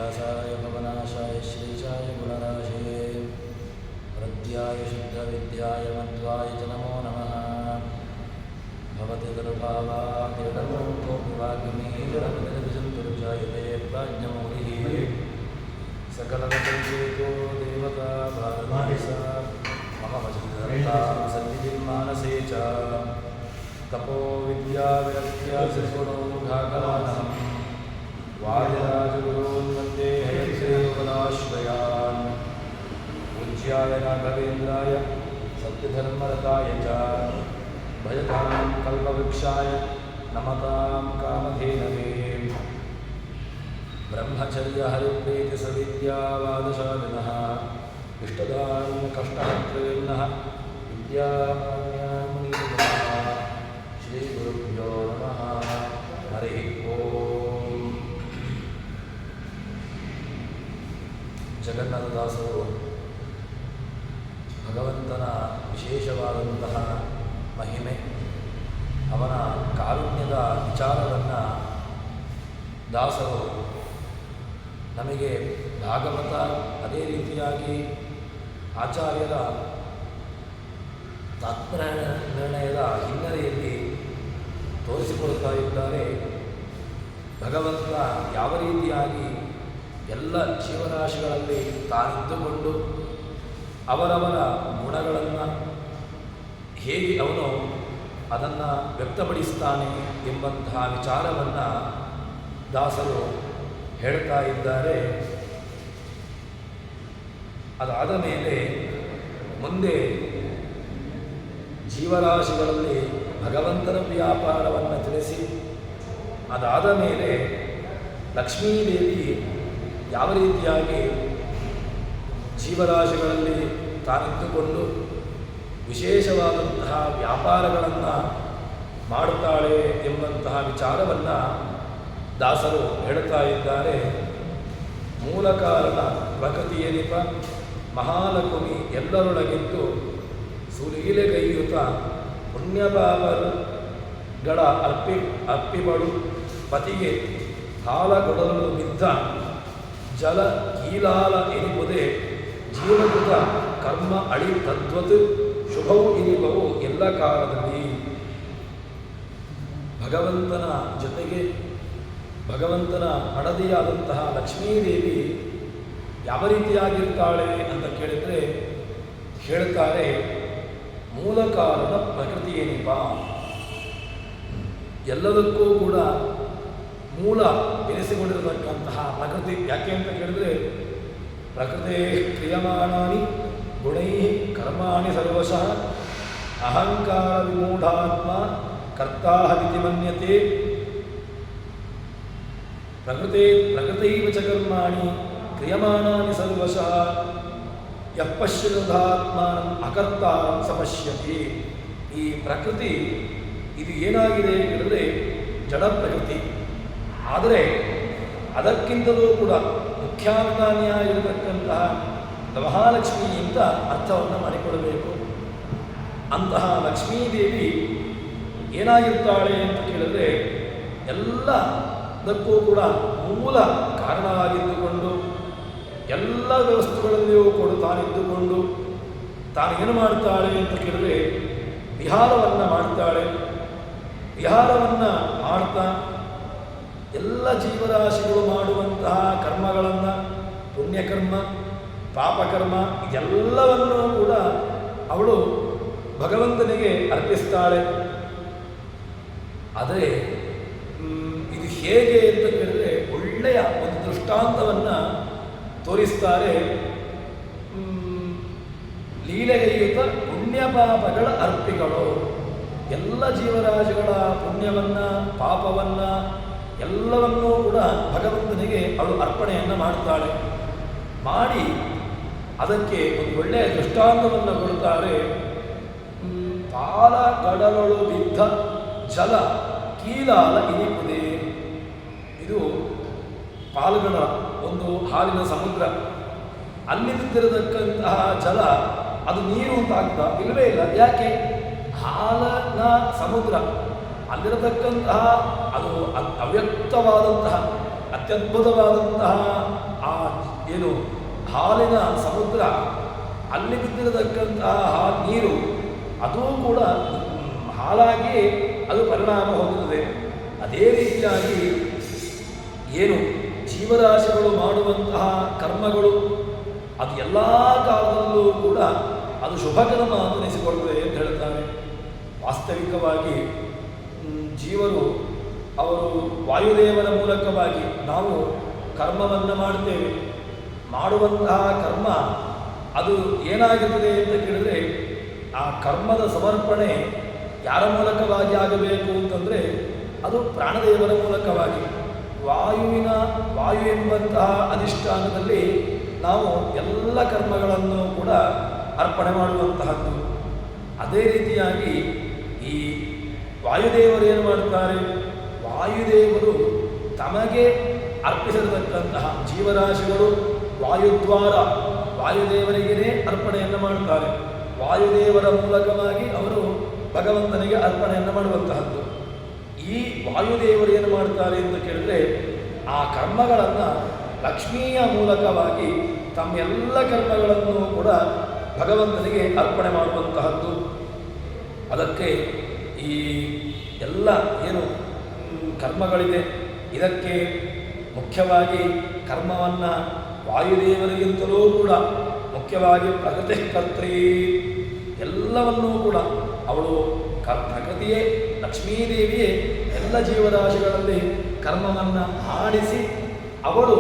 व्यासाय भवनाशाय श्रीशाय गुणराशये हृद्याय शुद्धविद्याय मध्वाय च नमो नमः। भवति गर्भावादिरतमोऽपिवाग्मीजनपतिर्विजन्तुर्जायते प्राज्ञमौलिः सकलवचैको देवता भारतीसा मम वचनतां सन्निधिं मानसे च तपो विद्याविरक्त्या सद्गुणोघाकलानहं वादिराजगुरून् वन्दे हयग्रीवपदाश्रयान् पूज्याय राघवेन्द्राय सत्यधर्मरताय च भजतां कल्पवृक्षाय नमतां कामधेनवे ब्रह्मचर्यहरिप्रीतिसविद्यावादशालिनः इष्टदां कष्टहर्तॄन्नः विद्यामान्यामुनीर्नमः। श्रीगुरुभ्यो नमः। हरिः ಓಂ. ಜಗನ್ನಾಥದಾಸರು ಭಗವಂತನ ವಿಶೇಷವಾದಂತಹ ಮಹಿಮೆ, ಅವನ ಕಾರುಣ್ಯದ ವಿಚಾರವನ್ನು ದಾಸರು ನಮಗೆ ಭಾಗವತ, ಅದೇ ರೀತಿಯಾಗಿ ಆಚಾರ್ಯರ ತಾತ್ಪರ್ಯ ನಿರ್ಣಯದ ಹಿನ್ನೆಲೆಯಲ್ಲಿ ತೋರಿಸಿಕೊಡ್ತಾ ಇದ್ದಾರೆ. ಭಗವಂತ ಯಾವ ರೀತಿಯಾಗಿ ಎಲ್ಲ ಜೀವರಾಶಿಗಳಲ್ಲಿ ತಾನಿದ್ದುಕೊಂಡು ಅವರವರ ಗುಣಗಳನ್ನು ಹೇಗೆ ಅವನು ಅದನ್ನು ವ್ಯಕ್ತಪಡಿಸ್ತಾನೆ ಎಂಬಂತಹ ವಿಚಾರವನ್ನು ದಾಸರು ಹೇಳ್ತಾ ಇದ್ದಾರೆ. ಅದಾದ ಮೇಲೆ ಮುಂದೆ ಜೀವರಾಶಿಗಳಲ್ಲಿ ಭಗವಂತನ ವ್ಯಾಪಾರವನ್ನು ತಿಳಿಸಿ, ಅದಾದ ಮೇಲೆ ಲಕ್ಷ್ಮೀದೇವಿ ಯಾವ ರೀತಿಯಾಗಿ ಜೀವರಾಶಿಗಳಲ್ಲಿ ತಾನಿದ್ದುಕೊಂಡು ವಿಶೇಷವಾದಂತಹ ವ್ಯಾಪಾರಗಳನ್ನು ಮಾಡುತ್ತಾಳೆ ಎಂಬಂತಹ ವಿಚಾರವನ್ನು ದಾಸರು ಹೇಳ್ತಾ ಇದ್ದಾರೆ. ಮೂಲ ಕಾರಣ ಪ್ರಕೃತಿಯನಿಪ ಮಹಾಲಕ್ಷ್ಮಿ ಎಲ್ಲರೊಳಗಿದ್ದು ಸುಲೀಲೆಗೈಯುತ ಪುಣ್ಯಪಾಪಗಳ ಅರ್ಪಿಬಳು ಪತಿಗೆ ಹಾಲಗೊಡಲು ಬಿದ್ದ ಜಲ ಕೀಲಾಲ ಎನಿಪುದೇ ಜೀವಕೃತ ಕರ್ಮ ಅಳಿ ತದ್ವತ್ ಶುಭವು ಇನಿಪವು ಎಲ್ಲ ಕಾಲದಲ್ಲಿ. ಭಗವಂತನ ಜೊತೆಗೆ ಭಗವಂತನ ಹಣದಿಯಾದಂತಹ ಲಕ್ಷ್ಮೀದೇವಿ ಯಾವ ರೀತಿಯಾಗಿರ್ತಾಳೆ ಅಂತ ಕೇಳಿದರೆ ಹೇಳ್ತಾರೆ, ಮೂಲ ಕಾರಣ ಪ್ರಕೃತಿ ಏನಿಪ, ಎಲ್ಲದಕ್ಕೂ ಕೂಡ ಮೂಲ ಬೆರೆಸಿಕೊಂಡಿರತಕ್ಕಂತಹ ಪ್ರಕೃತಿ. ಯಾಕೆ ಅಂತ ಕೇಳಿದ್ರೆ, ಪ್ರಕೃತಿ ಕ್ರಿಯಮಾಣಾನಿ ಗುಣೈ ಕರ್ಮಾಣಿ ಸರ್ವಶಃ ಅಹಂಕಾರ ವಿಮೂಢಾತ್ಮ ಕರ್ತಾಹವಿತಿ ಮನ್ಯತೆ. ಪ್ರಕೃತೈವ ಚ ಕರ್ಮಾಣಿ ಕ್ರಿಯಮಾಣಾನಿ ಸರ್ವಶಃ ಯಃ ಪಶ್ಯದಾತ್ಮಾನಂ ಅಕರ್ತಾರಂ ಸಪಶ್ಯತಿ. ಈ ಪ್ರಕೃತಿ ಇದು ಏನಾಗಿದೆ ಹೇಳಿದ್ರೆ ಜಡ ಪ್ರಕೃತಿ. ಆದರೆ ಅದಕ್ಕಿಂತಲೂ ಕೂಡ ಮುಖ್ಯಾಭಿಮಾನಿಯಾಗಿರತಕ್ಕಂತಹ ಮಹಾಲಕ್ಷ್ಮಿ ಅಂತ ಅರ್ಥವನ್ನು ಮಾಡಿಕೊಡಬೇಕು. ಅಂತಹ ಲಕ್ಷ್ಮೀದೇವಿ ಏನಾಗಿರ್ತಾಳೆ ಅಂತ ಕೇಳಿದ್ರೆ, ಎಲ್ಲದಕ್ಕೂ ಕೂಡ ಮೂಲ ಕಾರಣವಾಗಿದ್ದುಕೊಂಡು ಎಲ್ಲ ವ್ಯವಸ್ಥೆಗಳಲ್ಲಿಯೂ ಕೂಡ ತಾನಿದ್ದುಕೊಂಡು ತಾನೇನು ಮಾಡ್ತಾಳೆ ಅಂತ ಕೇಳಿದ್ರೆ ವಿಹಾರವನ್ನು ಮಾಡ್ತಾಳೆ. ವಿಹಾರವನ್ನು ಮಾಡ್ತಾ ಎಲ್ಲ ಜೀವರಾಶಿಗಳು ಮಾಡುವಂತಹ ಕರ್ಮಗಳನ್ನು, ಪುಣ್ಯಕರ್ಮ ಪಾಪಕರ್ಮ ಇದೆಲ್ಲವನ್ನೂ ಕೂಡ ಅವಳು ಭಗವಂತನಿಗೆ ಅರ್ಪಿಸ್ತಾಳೆ. ಆದರೆ ಇದು ಹೇಗೆ ಅಂತ ಕೇಳಿದ್ರೆ ಒಳ್ಳೆಯ ಒಂದು ದೃಷ್ಟಾಂತವನ್ನು ತೋರಿಸ್ತಾರೆ. ಲೀಲೆಗೈಯುತ ಪುಣ್ಯ ಪಾಪಗಳ ಅರ್ಪಿಗಳು. ಎಲ್ಲ ಜೀವರಾಶಿಗಳ ಪುಣ್ಯವನ್ನು ಪಾಪವನ್ನು ಎಲ್ಲವನ್ನೂ ಕೂಡ ಭಗವಂತನಿಗೆ ಅವಳು ಅರ್ಪಣೆಯನ್ನು ಮಾಡ್ತಾಳೆ. ಮಾಡಿ ಅದಕ್ಕೆ ಒಂದು ಒಳ್ಳೆಯ ದೃಷ್ಟಾಂತವನ್ನು ಕೊಡ್ತಾರೆ. ಪಾಲಗಡಲೊಳು ಬಿದ್ದ ಜಲ ಕೀಲಾಲ ಇನಿಪುದೇ. ಇದು ಪಾಲ್ಗಡ ಒಂದು ಹಾಲಿನ ಸಮುದ್ರ. ಅಲ್ಲಿ ಬಿದ್ದಿರತಕ್ಕಂತಹ ಜಲ ಅದು ನೀರು ಅಂತ ಆಗ್ತಾ ಇಲ್ಲವೇ ಇಲ್ಲ. ಯಾಕೆ? ಹಾಲಿನ ಸಮುದ್ರ ಅಲ್ಲಿರತಕ್ಕಂತಹ ಅದು ಅವ್ಯಕ್ತವಾದಂತಹ ಅತ್ಯದ್ಭುತವಾದಂತಹ ಆ ಏನು ಹಾಲಿನ ಸಮುದ್ರ, ಅಲ್ಲಿ ಬಿದ್ದಿರತಕ್ಕಂತಹ ನೀರು ಅದೂ ಕೂಡ ಹಾಲಾಗಿ ಅದು ಪರಿಣಾಮ ಹೊಂದುತ್ತದೆ. ಅದೇ ರೀತಿಯಾಗಿ ಏನು ಜೀವರಾಶಿಗಳು ಮಾಡುವಂತಹ ಕರ್ಮಗಳು ಅದು ಎಲ್ಲ ಕಾಲದಲ್ಲೂ ಕೂಡ ಅದು ಶುಭಕರ್ಮ ಅಂತ ಅನಿಸಿಕೊಳ್ಳುತ್ತದೆ ಅಂತ ಹೇಳ್ತಾರೆ. ವಾಸ್ತವಿಕವಾಗಿ ಜೀವರು ಅವರು ವಾಯುದೇವರ ಮೂಲಕವಾಗಿ ನಾವು ಕರ್ಮವನ್ನು ಮಾಡ್ತೇವೆ. ಮಾಡುವಂತಹ ಕರ್ಮ ಅದು ಏನಾಗಿರ್ತದೆ ಅಂತ ಕೇಳಿದರೆ, ಆ ಕರ್ಮದ ಸಮರ್ಪಣೆ ಯಾರ ಮೂಲಕವಾಗಿ ಆಗಬೇಕು ಅಂತಂದರೆ ಅದು ಪ್ರಾಣದೇವರ ಮೂಲಕವಾಗಿ. ವಾಯು ಎಂಬಂತಹ ಅಧಿಷ್ಠಾನದಲ್ಲಿ ನಾವು ಎಲ್ಲ ಕರ್ಮಗಳನ್ನು ಕೂಡ ಅರ್ಪಣೆ ಮಾಡುವಂತಹದ್ದು. ಅದೇ ರೀತಿಯಾಗಿ ಈ ವಾಯುದೇವರು ಏನು ಮಾಡುತ್ತಾರೆ, ವಾಯುದೇವರು ತಮಗೆ ಅರ್ಪಿಸಿರತಕ್ಕಂತಹ ಜೀವರಾಶಿಗಳು ವಾಯುದ್ವಾರ ವಾಯುದೇವರಿಗೇ ಅರ್ಪಣೆಯನ್ನು ಮಾಡುತ್ತಾರೆ. ವಾಯುದೇವರ ಮೂಲಕವಾಗಿ ಅವರು ಭಗವಂತನಿಗೆ ಅರ್ಪಣೆಯನ್ನು ಮಾಡುವಂತಹದ್ದು. ಈ ವಾಯುದೇವರು ಏನು ಮಾಡ್ತಾರೆ ಅಂತ ಕೇಳಿದ್ರೆ, ಆ ಕರ್ಮಗಳನ್ನು ಲಕ್ಷ್ಮಿಯ ಮೂಲಕವಾಗಿ ತಮ್ಮೆಲ್ಲ ಕರ್ಮಗಳನ್ನು ಕೂಡ ಭಗವಂತನಿಗೆ ಅರ್ಪಣೆ ಮಾಡುವಂತಹದ್ದು. ಅದಕ್ಕೆ ಈ ಎಲ್ಲ ಏನು ಕರ್ಮಗಳಿದೆ, ಇದಕ್ಕೆ ಮುಖ್ಯವಾಗಿ ಕರ್ಮವನ್ನು ವಾಯುದೇವರಿಗಿಂತಲೂ ಕೂಡ ಮುಖ್ಯವಾಗಿ ಪ್ರಕೃತಿ ಕರ್ತ್ರಿ, ಎಲ್ಲವನ್ನೂ ಕೂಡ ಅವಳು ಪ್ರಕೃತಿಯೇ ಲಕ್ಷ್ಮೀದೇವಿಯೇ ಎಲ್ಲ ಜೀವರಾಶಿಗಳಲ್ಲಿ ಕರ್ಮವನ್ನು ಆಡಿಸಿ ಅವಳು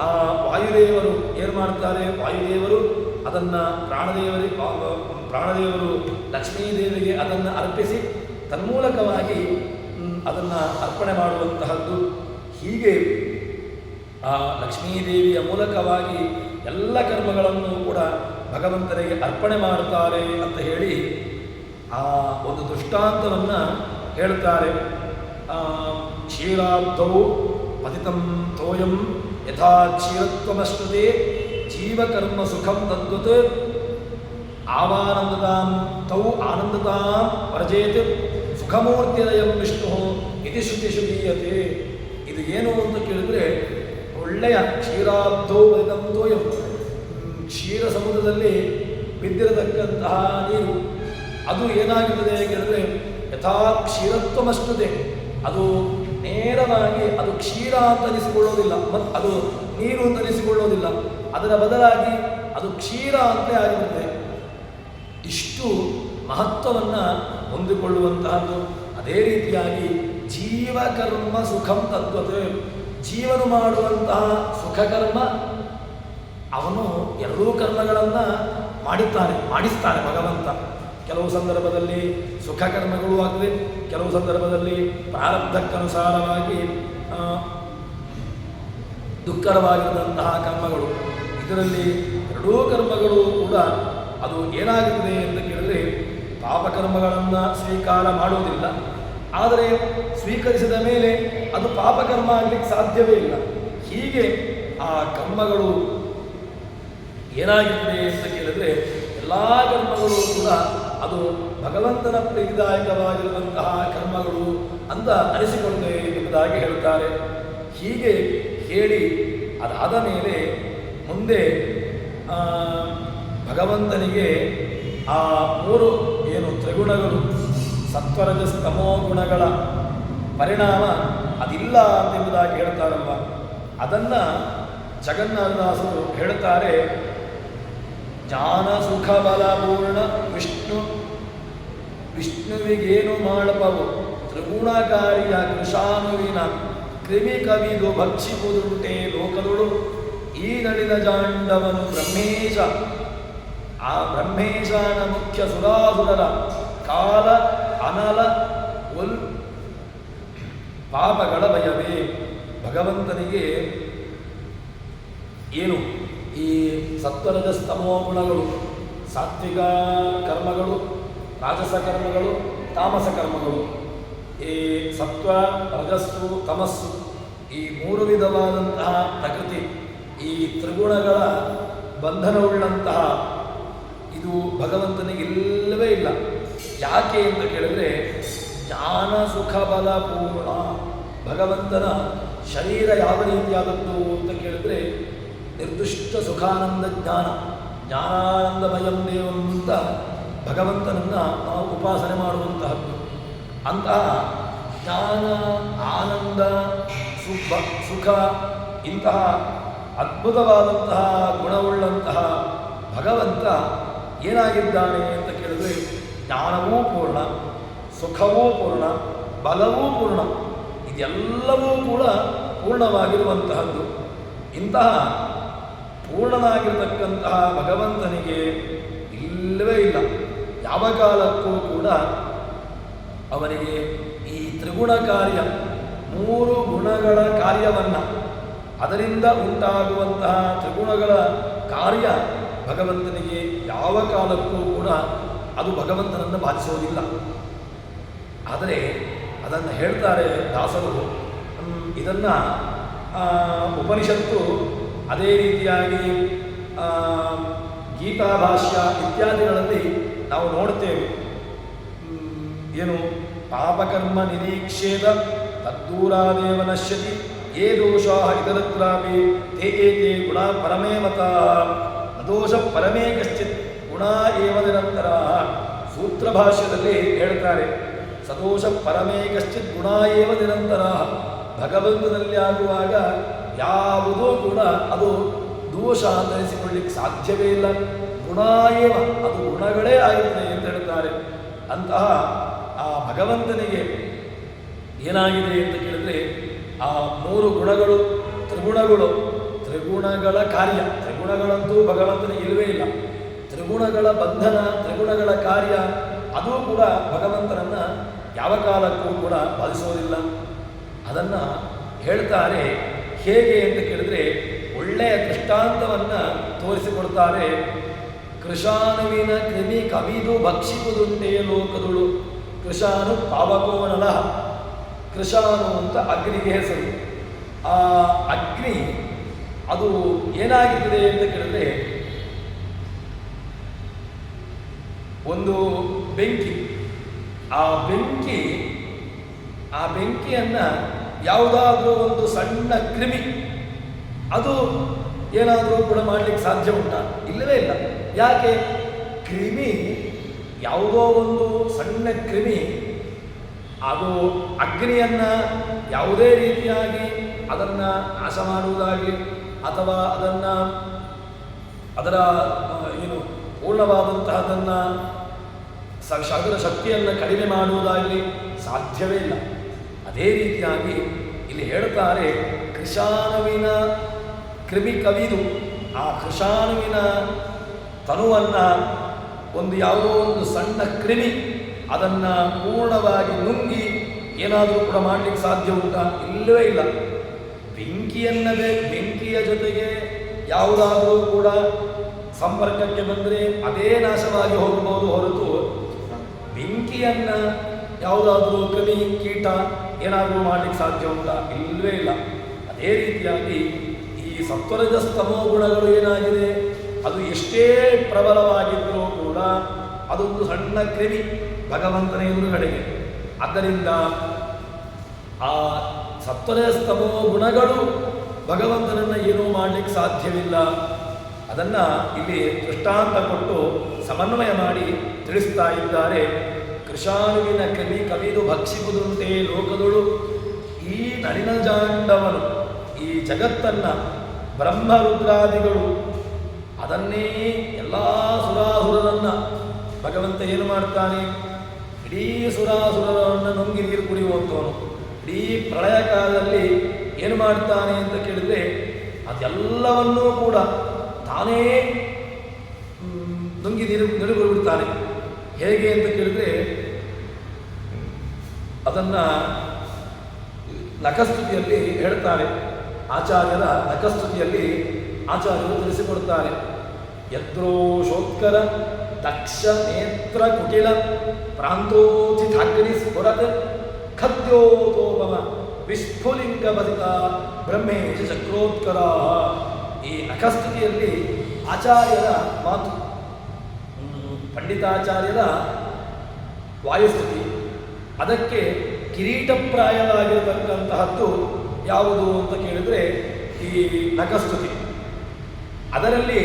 ಆ ವಾಯುದೇವರು ಏನು ಮಾಡ್ತಾರೆ, ವಾಯುದೇವರು ಅದನ್ನು ಪ್ರಾಣದೇವರು ಲಕ್ಷ್ಮೀದೇವಿಗೆ ಅದನ್ನು ಅರ್ಪಿಸಿ ತನ್ಮೂಲಕವಾಗಿ ಅದನ್ನು ಅರ್ಪಣೆ ಮಾಡುವಂತಹದ್ದು. ಹೀಗೆ ಆ ಲಕ್ಷ್ಮೀದೇವಿಯ ಮೂಲಕವಾಗಿ ಎಲ್ಲ ಕರ್ಮಗಳನ್ನು ಕೂಡ ಭಗವಂತನಿಗೆ ಅರ್ಪಣೆ ಮಾಡುತ್ತಾರೆ ಅಂತ ಹೇಳಿ ಆ ಒಂದು ದೃಷ್ಟಾಂತವನ್ನು ಹೇಳುತ್ತಾರೆ. ಕ್ಷೀರಾಬ್ಧೌ ಪತಿತಂ ತೋಯಂ ಯಥಾ ಕ್ಷೀರತ್ವಮಶ್ನುತೆ ಜೀವಕರ್ಮ ಸುಖಂ ತದ್ವತ್ ಆವಾನಂದತಾಂ ತೌ ಆನಂದತಾಂ ವರ್ಜೇತ್ ಸುಖಮೂರ್ತಿರಯಂ ವಿಷ್ಣು ಇತಿ ಶ್ರುತಿಷು ಗೀಯತೆ. ಇದು ಏನು ಅಂತ ಕೇಳಿದರೆ, ಒಳ್ಳೆಯ ಕ್ಷೀರಾಬ್ಧೌ ಪತಿತಂ ತೋಯಂ, ಕ್ಷೀರ ಸಮುದ್ರದಲ್ಲಿ ಬಿದ್ದಿರತಕ್ಕಂತಹ ನೀರು ಅದು ಏನಾಗಿರ್ತದೆ ಕೇಳಿದ್ರೆ ಯಥಾ ಕ್ಷೀರತ್ವಮಷ್ಟುದೆ, ಅದು ನೇರವಾಗಿ ಅದು ಕ್ಷೀರ ಅಂತ ಅನಿಸಿಕೊಳ್ಳೋದಿಲ್ಲ ಮತ್ತು ಅದು ನೀರು ಅಂತ ಅನಿಸಿಕೊಳ್ಳೋದಿಲ್ಲ, ಅದರ ಬದಲಾಗಿ ಅದು ಕ್ಷೀರ ಅಂತಲೇ ಆಗಿರುತ್ತೆ. ಇಷ್ಟು ಮಹತ್ವವನ್ನು ಹೊಂದಿಕೊಳ್ಳುವಂತಹದ್ದು. ಅದೇ ರೀತಿಯಾಗಿ ಜೀವಕರ್ಮ ಸುಖಂ ತದ್ವತ್, ಜೀವನು ಮಾಡುವಂತಹ ಸುಖಕರ್ಮ ಅವನು ಎರಡೂ ಕರ್ಮಗಳನ್ನು ಮಾಡಿಸ್ತಾನೆ ಭಗವಂತ. ಕೆಲವು ಸಂದರ್ಭದಲ್ಲಿ ಸುಖ ಕರ್ಮಗಳು ಆಗ್ತದೆ, ಕೆಲವು ಸಂದರ್ಭದಲ್ಲಿ ಪ್ರಾರಬ್ಧಕ್ಕನುಸಾರವಾಗಿ ದುಃಖರವಾಗಿರದಂತಹ ಕರ್ಮಗಳು. ಇದರಲ್ಲಿ ಎರಡೂ ಕರ್ಮಗಳು ಕೂಡ ಅದು ಏನಾಗುತ್ತದೆ ಅಂತ ಕೇಳಿದರೆ, ಪಾಪಕರ್ಮಗಳನ್ನು ಸ್ವೀಕಾರ ಮಾಡುವುದಿಲ್ಲ, ಆದರೆ ಸ್ವೀಕರಿಸಿದ ಮೇಲೆ ಅದು ಪಾಪಕರ್ಮ ಆಗಲಿಕ್ಕೆ ಸಾಧ್ಯವೇ ಇಲ್ಲ. ಹೀಗೆ ಆ ಕರ್ಮಗಳು ಏನಾಗಿರ್ತದೆ ಅಂತ ಕೇಳಿದರೆ, ಎಲ್ಲ ಕರ್ಮಗಳು ಕೂಡ ಅದು ಭಗವಂತನ ಪ್ರೀತಿದಾಯಕವಾಗಿರುವಂತಹ ಕರ್ಮಗಳು ಅಂತ ಅನಿಸಿಕೊಂಡೆ ಎಂಬುದಾಗಿ ಹೇಳುತ್ತಾರೆ. ಹೀಗೆ ಹೇಳಿ ಅದಾದ ಮೇಲೆ ಮುಂದೆ ಭಗವಂತನಿಗೆ ಆ ಮೂರು ಏನು ತ್ರಿಗುಣಗಳು ಸತ್ವರಜಸ್ತಮೋ ಗುಣಗಳ ಪರಿಣಾಮ ಅದಿಲ್ಲ ಎಂಬುದಾಗಿ ಹೇಳ್ತಾರಲ್ವ, ಅದನ್ನು ಜಗನ್ನಾಥದಾಸರು ಹೇಳುತ್ತಾರೆ. ಜ್ಞಾನ ಸುಖ ಬಲಪೂರ್ಣ ವಿಷ್ಣುವಿಗೇನು ಮಾಡಪವು ತ್ರಿಗುಣಕಾರಿಯ ಕೃಷಾನುವಿನ ಕ್ರಿಮಿ ಕವಿದು ಭಕ್ಷಿಪುದುಂಟೆ ಲೋಕದೊಳು ಈ ನಡಿದ ಜಾಂಡವನು ಬ್ರಹ್ಮೇಶ. ಆ ಬ್ರಹ್ಮೇಶನ ಮುಖ್ಯ ಸುರಾಸುರರ ಕಾಲ ಅನಲ ಪಾಪಗಳ ಭಯವೇ. ಭಗವಂತನಿಗೆ ಏನು ಈ ಸತ್ವರಜಸ್ತಮೋ ಗುಣಗಳು, ಸಾತ್ವಿಕ ಕರ್ಮಗಳು, ರಾಜಸ ಕರ್ಮಗಳು, ತಾಮಸ ಕರ್ಮಗಳು, ಈ ಸತ್ವ ರಜಸ್ಸು ತಮಸ್ಸು, ಈ ಮೂರು ವಿಧವಾದಂತಹ ಪ್ರಕೃತಿ, ಈ ತ್ರಿಗುಣಗಳ ಬಂಧನವುಳ್ಳಂತಹ ಇದು ಭಗವಂತನಿಗೆ ಇಲ್ಲವೇ ಇಲ್ಲ. ಯಾಕೆ ಅಂತ ಕೇಳಿದರೆ, ಜ್ಞಾನ ಸುಖ ಬಲ ಪೂರ್ಣ. ಭಗವಂತನ ಶರೀರ ಯಾವ ರೀತಿಯಾದದ್ದು ಅಂತ ಕೇಳಿದ್ರೆ ನಿರ್ದಿಷ್ಟ ಸುಖಾನಂದ ಜ್ಞಾನ, ಜ್ಞಾನಾನಂದಮಯಂ ದೇವಂ ಅಂತ ಭಗವಂತನನ್ನು ನಾವು ಉಪಾಸನೆ ಮಾಡುವಂತಹದ್ದು. ಅಂತಹ ಜ್ಞಾನ, ಆನಂದ, ಸುಖ ಇಂತಹ ಅದ್ಭುತವಾದಂತಹ ಗುಣವುಳ್ಳಂತಹ ಭಗವಂತ ಏನಾಗಿದ್ದಾನೆ ಅಂತ ಕೇಳಿದ್ರೆ ಜ್ಞಾನವೂ ಪೂರ್ಣ, ಸುಖವೂ ಪೂರ್ಣ, ಬಲವೂ ಪೂರ್ಣ, ಇದೆಲ್ಲವೂ ಕೂಡ ಪೂರ್ಣವಾಗಿರುವಂತಹದ್ದು. ಇಂತಹ ಪೂರ್ಣನಾಗಿರತಕ್ಕಂತಹ ಭಗವಂತನಿಗೆ ಇಲ್ಲವೇ ಇಲ್ಲ, ಯಾವ ಕಾಲಕ್ಕೂ ಕೂಡ ಅವನಿಗೆ ಈ ತ್ರಿಗುಣ ಕಾರ್ಯ, ಮೂರು ಗುಣಗಳ ಕಾರ್ಯವನ್ನು, ಅದರಿಂದ ಉಂಟಾಗುವಂತಹ ತ್ರಿಗುಣಗಳ ಕಾರ್ಯ ಭಗವಂತನಿಗೆ ಯಾವ ಕಾಲಕ್ಕೂ ಕೂಡ ಅದು ಭಗವಂತನನ್ನು ಬಾಧಿಸೋದಿಲ್ಲ. ಆದರೆ ಅದನ್ನು ಹೇಳ್ತಾರೆ ದಾಸರು. ಇದನ್ನು ಉಪನಿಷತ್ತು ಅದೇ ರೀತಿಯಾಗಿ ಗೀತಾಭಾಷ್ಯ ಇತ್ಯಾದಿಗಳಲ್ಲಿ ನಾವು ನೋಡ್ತೇವೆ. ಏನು ಪಾಪಕರ್ಮ ನಿರೀಕ್ಷೇದ ತದ್ದೂರಾದೇವ ನಶ್ಯತಿ ಯೇ ದೋಷಾ ಇತರತ್ರಾಪಿ ತೇ ಏತೆ ಗುಣ ಪರಮೇ ಮತ ದೋಷ ಪರಮೇ ಕಶ್ಚಿತ್ ಗುಣ ಏವ ನಿರಂತರ. ಸೂತ್ರ ಭಾಷ್ಯದಲ್ಲಿ ಹೇಳ್ತಾರೆ, ಸದೋಷ ಪರಮೇ ಕಶ್ಚಿತ್ ಗುಣ ಏವ ನಿರಂತರ. ಭಗವಂತನಲ್ಲಿ ಆಗುವಾಗ ಯಾವುದೂ ಕೂಡ ಅದು ದೋಷ ಅಂತ ಅನಿಸಿಕೊಳ್ಳಿಕ್ಕೆ ಸಾಧ್ಯವೇ ಇಲ್ಲ. ಗುಣ ಏವ, ಅದು ಗುಣಗಳೇ ಆಗಿದೆ ಅಂತ ಹೇಳ್ತಾರೆ. ಅಂತಹ ಆ ಭಗವಂತನಿಗೆ ಏನಾಗಿದೆ ಅಂತ ಕೇಳಿದ್ರೆ ಆ ಮೂರು ಗುಣಗಳು, ತ್ರಿಗುಣಗಳ ಕಾರ್ಯ, ತ್ರಿಗುಣಗಳಂತೂ ಭಗವಂತನಿಗೆ ಇಲ್ಲವೇ ಇಲ್ಲ. ತ್ರಿಗುಣಗಳ ಬಂಧನ, ತ್ರಿಗುಣಗಳ ಕಾರ್ಯ ಅದೂ ಕೂಡ ಭಗವಂತನನ್ನು ಯಾವ ಕಾಲಕ್ಕೂ ಕೂಡ ಬಾಧಿಸೋದಿಲ್ಲ. ಅದನ್ನು ಹೇಳ್ತಾರೆ. ಹೇಗೆ ಅಂತ ಕೇಳಿದ್ರೆ ಒಳ್ಳೆಯ ದೃಷ್ಟಾಂತವನ್ನು ತೋರಿಸಿಕೊಡ್ತಾರೆ. ಕೃಷಾನುವಿನ ಕ್ರಿಮಿ ಕವಿದು ಭಕ್ಷಿಪುದುಂಟೇ ಲೋಕದುಳು ಕೃಷಾನು ಪಾವಕೋನಲ. ಕೃಷಾನು ಅಂತ ಅಗ್ನಿಗೆ ಹೆಸರು. ಆ ಅಗ್ನಿ ಅದು ಏನಾಗಿರ್ತದೆ ಅಂತ ಕೇಳಿದ್ರೆ ಒಂದು ಬೆಂಕಿ. ಆ ಬೆಂಕಿಯನ್ನು ಯಾವುದಾದ್ರೂ ಒಂದು ಸಣ್ಣ ಕ್ರಿಮಿ ಅದು ಏನಾದರೂ ಕೂಡ ಮಾಡಲಿಕ್ಕೆ ಸಾಧ್ಯ ಉಂಟಾ? ಇಲ್ಲವೇ ಇಲ್ಲ. ಯಾಕೆ? ಕ್ರಿಮಿ, ಯಾವುದೋ ಒಂದು ಸಣ್ಣ ಕ್ರಿಮಿ ಅದು ಅಗ್ನಿಯನ್ನು ಯಾವುದೇ ರೀತಿಯಾಗಿ ಅದನ್ನು ನಾಶ ಮಾಡುವುದಾಗಲಿ ಅಥವಾ ಅದರ ಏನು ಪೂರ್ಣವಾದಂತಹದನ್ನು ಅದರ ಶಕ್ತಿಯನ್ನು ಕಡಿಮೆ ಮಾಡುವುದಾಗಲಿ ಸಾಧ್ಯವೇ ಇಲ್ಲ. ಅದೇ ರೀತಿಯಾಗಿ ಇಲ್ಲಿ ಹೇಳ್ತಾರೆ, ಕೃಷಾನುವಿನ ಕ್ರಿಮಿ ಕವಿದು, ಆ ಕೃಷಾನುವಿನ ತನುವನ್ನು ಒಂದು ಯಾವುದೋ ಒಂದು ಸಣ್ಣ ಕ್ರಿಮಿ ಅದನ್ನು ಪೂರ್ಣವಾಗಿ ನುಂಗಿ ಏನಾದರೂ ಕೂಡ ಮಾಡಲಿಕ್ಕೆ ಸಾಧ್ಯ ಉಂಟಾ? ಇಲ್ಲವೇ ಇಲ್ಲ. ಬೆಂಕಿಯ ಜೊತೆಗೆ ಯಾವುದಾದರೂ ಕೂಡ ಸಂಪರ್ಕಕ್ಕೆ ಬಂದರೆ ಅದೇ ನಾಶವಾಗಿ ಹೋಗಬಹುದು ಹೊರತು ಬೆಂಕಿಯನ್ನು ಯಾವುದಾದ್ರೂ ಕ್ರಿಮಿ ಕೀಟ ಏನಾದರೂ ಮಾಡಲಿಕ್ಕೆ ಸಾಧ್ಯ ಉಂಟಾ? ಇಲ್ಲವೇ ಇಲ್ಲ. ಅದೇ ರೀತಿಯಾಗಿ ಈ ಸತ್ವರಜಸ್ತಮೋ ಗುಣಗಳು ಏನಾಗಿದೆ, ಅದು ಎಷ್ಟೇ ಪ್ರಬಲವಾಗಿದ್ದರೂ ಕೂಡ ಅದೊಂದು ಸಣ್ಣ ಕ್ರಿಮಿ ಭಗವಂತನ ಎದುರುಗಡೆಗೆ. ಆದ್ದರಿಂದ ಆ ಸತ್ವರಜಸ್ತಮೋ ಗುಣಗಳು ಭಗವಂತನನ್ನು ಏನೂ ಮಾಡಲಿಕ್ಕೆ ಸಾಧ್ಯವಿಲ್ಲ. ಅದನ್ನು ಇಲ್ಲಿ ದೃಷ್ಟಾಂತ ಕೊಟ್ಟು ಸಮನ್ವಯ ಮಾಡಿ ತಿಳಿಸ್ತಾ ಇದ್ದಾರೆ. ಕೃಷಾನುವಿನ ಕ್ರಿಮಿ ಕವಿದು ಭಕ್ಷಿಪುದುಂಟೆ ಲೋಕದೊಳು. ಈ ನಳಿನ ಜಾಂಡವನು, ಈ ಜಗತ್ತನ್ನು ಬ್ರಹ್ಮರುದ್ರಾದಿಗಳು ಅದನ್ನೇ ಎಲ್ಲ ಸುರಾಸುರರನ್ನು ಭಗವಂತ ಏನು ಮಾಡ್ತಾನೆ? ಇಡೀ ಸುರಾಸುರರನ್ನು ನುಂಗಿ ನೀರು ಕುಡಿಯುವಂಥವನು. ಇಡೀ ಪ್ರಳಯ ಕಾಲದಲ್ಲಿ ಏನು ಮಾಡ್ತಾನೆ ಅಂತ ಕೇಳಿದರೆ ಅದೆಲ್ಲವನ್ನೂ ಕೂಡ ತಾನೇ ನುಂಗಿ ನೀರು ಬಿಡ್ತಾನೆ. ಹೇಗೆ ಅಂತ ಕೇಳಿದರೆ ಅದನ್ನು ನಖಸ್ತುತಿಯಲ್ಲಿ ಹೇಳ್ತಾರೆ. ಆಚಾರ್ಯರ ನಖಸ್ತುತಿಯಲ್ಲಿ ಆಚಾರ್ಯರು ತಿಳಿಸಿಕೊಡ್ತಾರೆ. ಯದ್ರೋಷೋತ್ಕರ ದಕ್ಷ ನೇತ್ರ ಕುಟಿಲ ಪ್ರಾಂತೋಚಿತಾಗ್ನಿ ಸ್ಫುರತ್ ಖದ್ಯೋತೋಪಮ ವಿಸ್ಫುಲಿಂಗ ಬದಿತ ಬ್ರಹ್ಮೇಶ ಚಕ್ರೋತ್ಕರ. ಈ ನಖಸ್ತುತಿಯಲ್ಲಿ ಆಚಾರ್ಯರ ಮಾತು, ಪಂಡಿತಾಚಾರ್ಯರ ವಾಯುಸ್ತುತಿ ಅದಕ್ಕೆ ಕಿರೀಟಪ್ರಾಯವಾಗಿರತಕ್ಕಂತಹದ್ದು ಯಾವುದು ಅಂತ ಕೇಳಿದರೆ ಈ ನಖಸ್ತುತಿ. ಅದರಲ್ಲಿ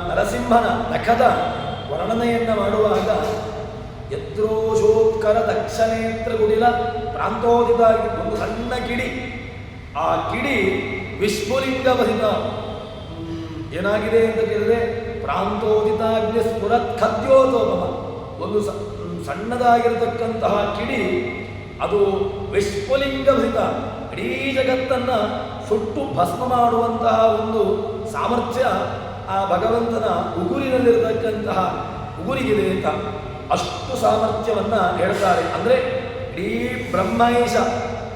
ನರಸಿಂಹನ ನಖದ ವರ್ಣನೆಯನ್ನು ಮಾಡುವಾಗ ಯದ್ರೋಷೋತ್ಕರ ದಕ್ಷನೇತ್ರ ಗುಡಿಲ ಪ್ರಾಂತೋದಿತ ಒಂದು ಸಣ್ಣ ಕಿಡಿ, ಆ ಕಿಡಿ ವಿಶ್ವಲಿಂಗ ಬಹಿತ ಏನಾಗಿದೆ ಅಂತ ಕೇಳಿದ್ರೆ ಪ್ರಾಂತೋದಿತಾಗ್ನಿ ಸ್ಫುರತ್ ಖದ್ಯೋತೋಪಮ, ಒಂದು ಸಣ್ಣದಾಗಿರತಕ್ಕಂತಹ ಕಿಡಿ ಅದು ವಿಶ್ವಲಿಂಗ ಭರಿತ ಇಡೀ ಜಗತ್ತನ್ನು ಸುಟ್ಟು ಭಸ್ಮ ಮಾಡುವಂತಹ ಒಂದು ಸಾಮರ್ಥ್ಯ ಆ ಭಗವಂತನ ಉಗುರಿನಲ್ಲಿರತಕ್ಕಂತಹ ಉಗುರಿಗಿದೆ ಅಂತ ಅಷ್ಟು ಸಾಮರ್ಥ್ಯವನ್ನು ಹೇಳ್ತಾರೆ. ಅಂದರೆ ಇಡೀ ಬ್ರಹ್ಮೈಷ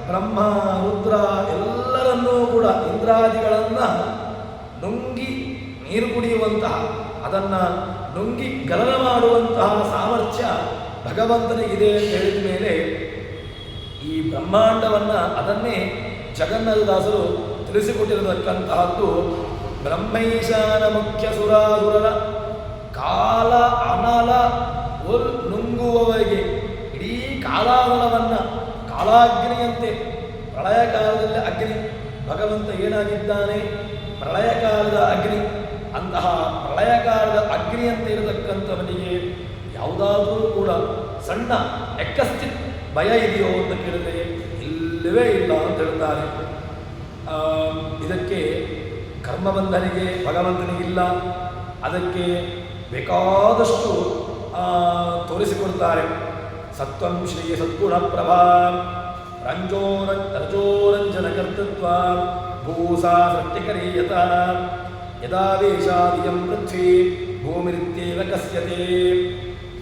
ಬ್ರಹ್ಮ ರುದ್ರ ಎಲ್ಲರನ್ನೂ ಕೂಡ ಇಂದ್ರಾದಿಗಳನ್ನು ನುಂಗಿ ನೀರು ಕುಡಿಯುವಂತಹ, ಅದನ್ನು ನುಂಗಿ ಗಲನ ಮಾಡುವಂತಹ ಸಾಮರ್ಥ್ಯ ಭಗವಂತನಿಗಿದೆ ಅಂತ ಹೇಳಿದ ಮೇಲೆ ಈ ಬ್ರಹ್ಮಾಂಡವನ್ನು ಅದನ್ನೇ ಜಗನ್ನಾಥದಾಸರು ತಿಳಿಸಿಕೊಟ್ಟಿರತಕ್ಕಂತಹದ್ದು. ಬ್ರಹ್ಮೈಶಾನ ಮುಖ್ಯ ಸುರಾಸುರರ ಕಾಲ ಅನಲ ನುಂಗುವವರಿಗೆ ಇಡೀ ಕಾಲಾನಲವನ್ನು ಕಾಲಾಗ್ನಿಯಂತೆ, ಪ್ರಳಯ ಕಾಲದಲ್ಲಿ ಅಗ್ನಿ, ಭಗವಂತ ಏನಾಗಿದ್ದಾನೆ ಪ್ರಳಯ ಕಾಲದ ಅಗ್ನಿ, ಅಂತಹ ಪ್ರಳಯ ಕಾಲದ ಅಗ್ನಿಯಂತೆ ಇರತಕ್ಕಂಥವನಿಗೆ ಯಾವುದಾದ್ರೂ ಕೂಡ ಸಣ್ಣ ಎಕ್ಕಸ್ಥಿತ್ ಭಯ ಇದೆಯೋ ಅಂತ ಕೇಳಿದರೆ ಇಲ್ಲವೇ ಇಲ್ಲ ಅಂತ ಹೇಳ್ತಾರೆ. ಇದಕ್ಕೆ ಕರ್ಮಬಂಧನಿಗೆ ಭಗವಂತನಿಗಿಲ್ಲ, ಅದಕ್ಕೆ ಬೇಕಾದಷ್ಟು ತೋರಿಸಿಕೊಡ್ತಾರೆ. ಸತ್ವಂ ಶ್ರೀ ಸದ್ಗುಣ ಪ್ರಭಾ ರಜೋರಂಜನ ಕರ್ತೃತ್ವ ಭೂಸಾ ಸೃಷ್ಟಿಕರೀಯತ ಯದಾ ವೇಷಾದಿಯಂ ಪೃಥ್ವಿ ಭೂಮಿರಿತ್ಯೇವ ಕಸ್ಯತೆ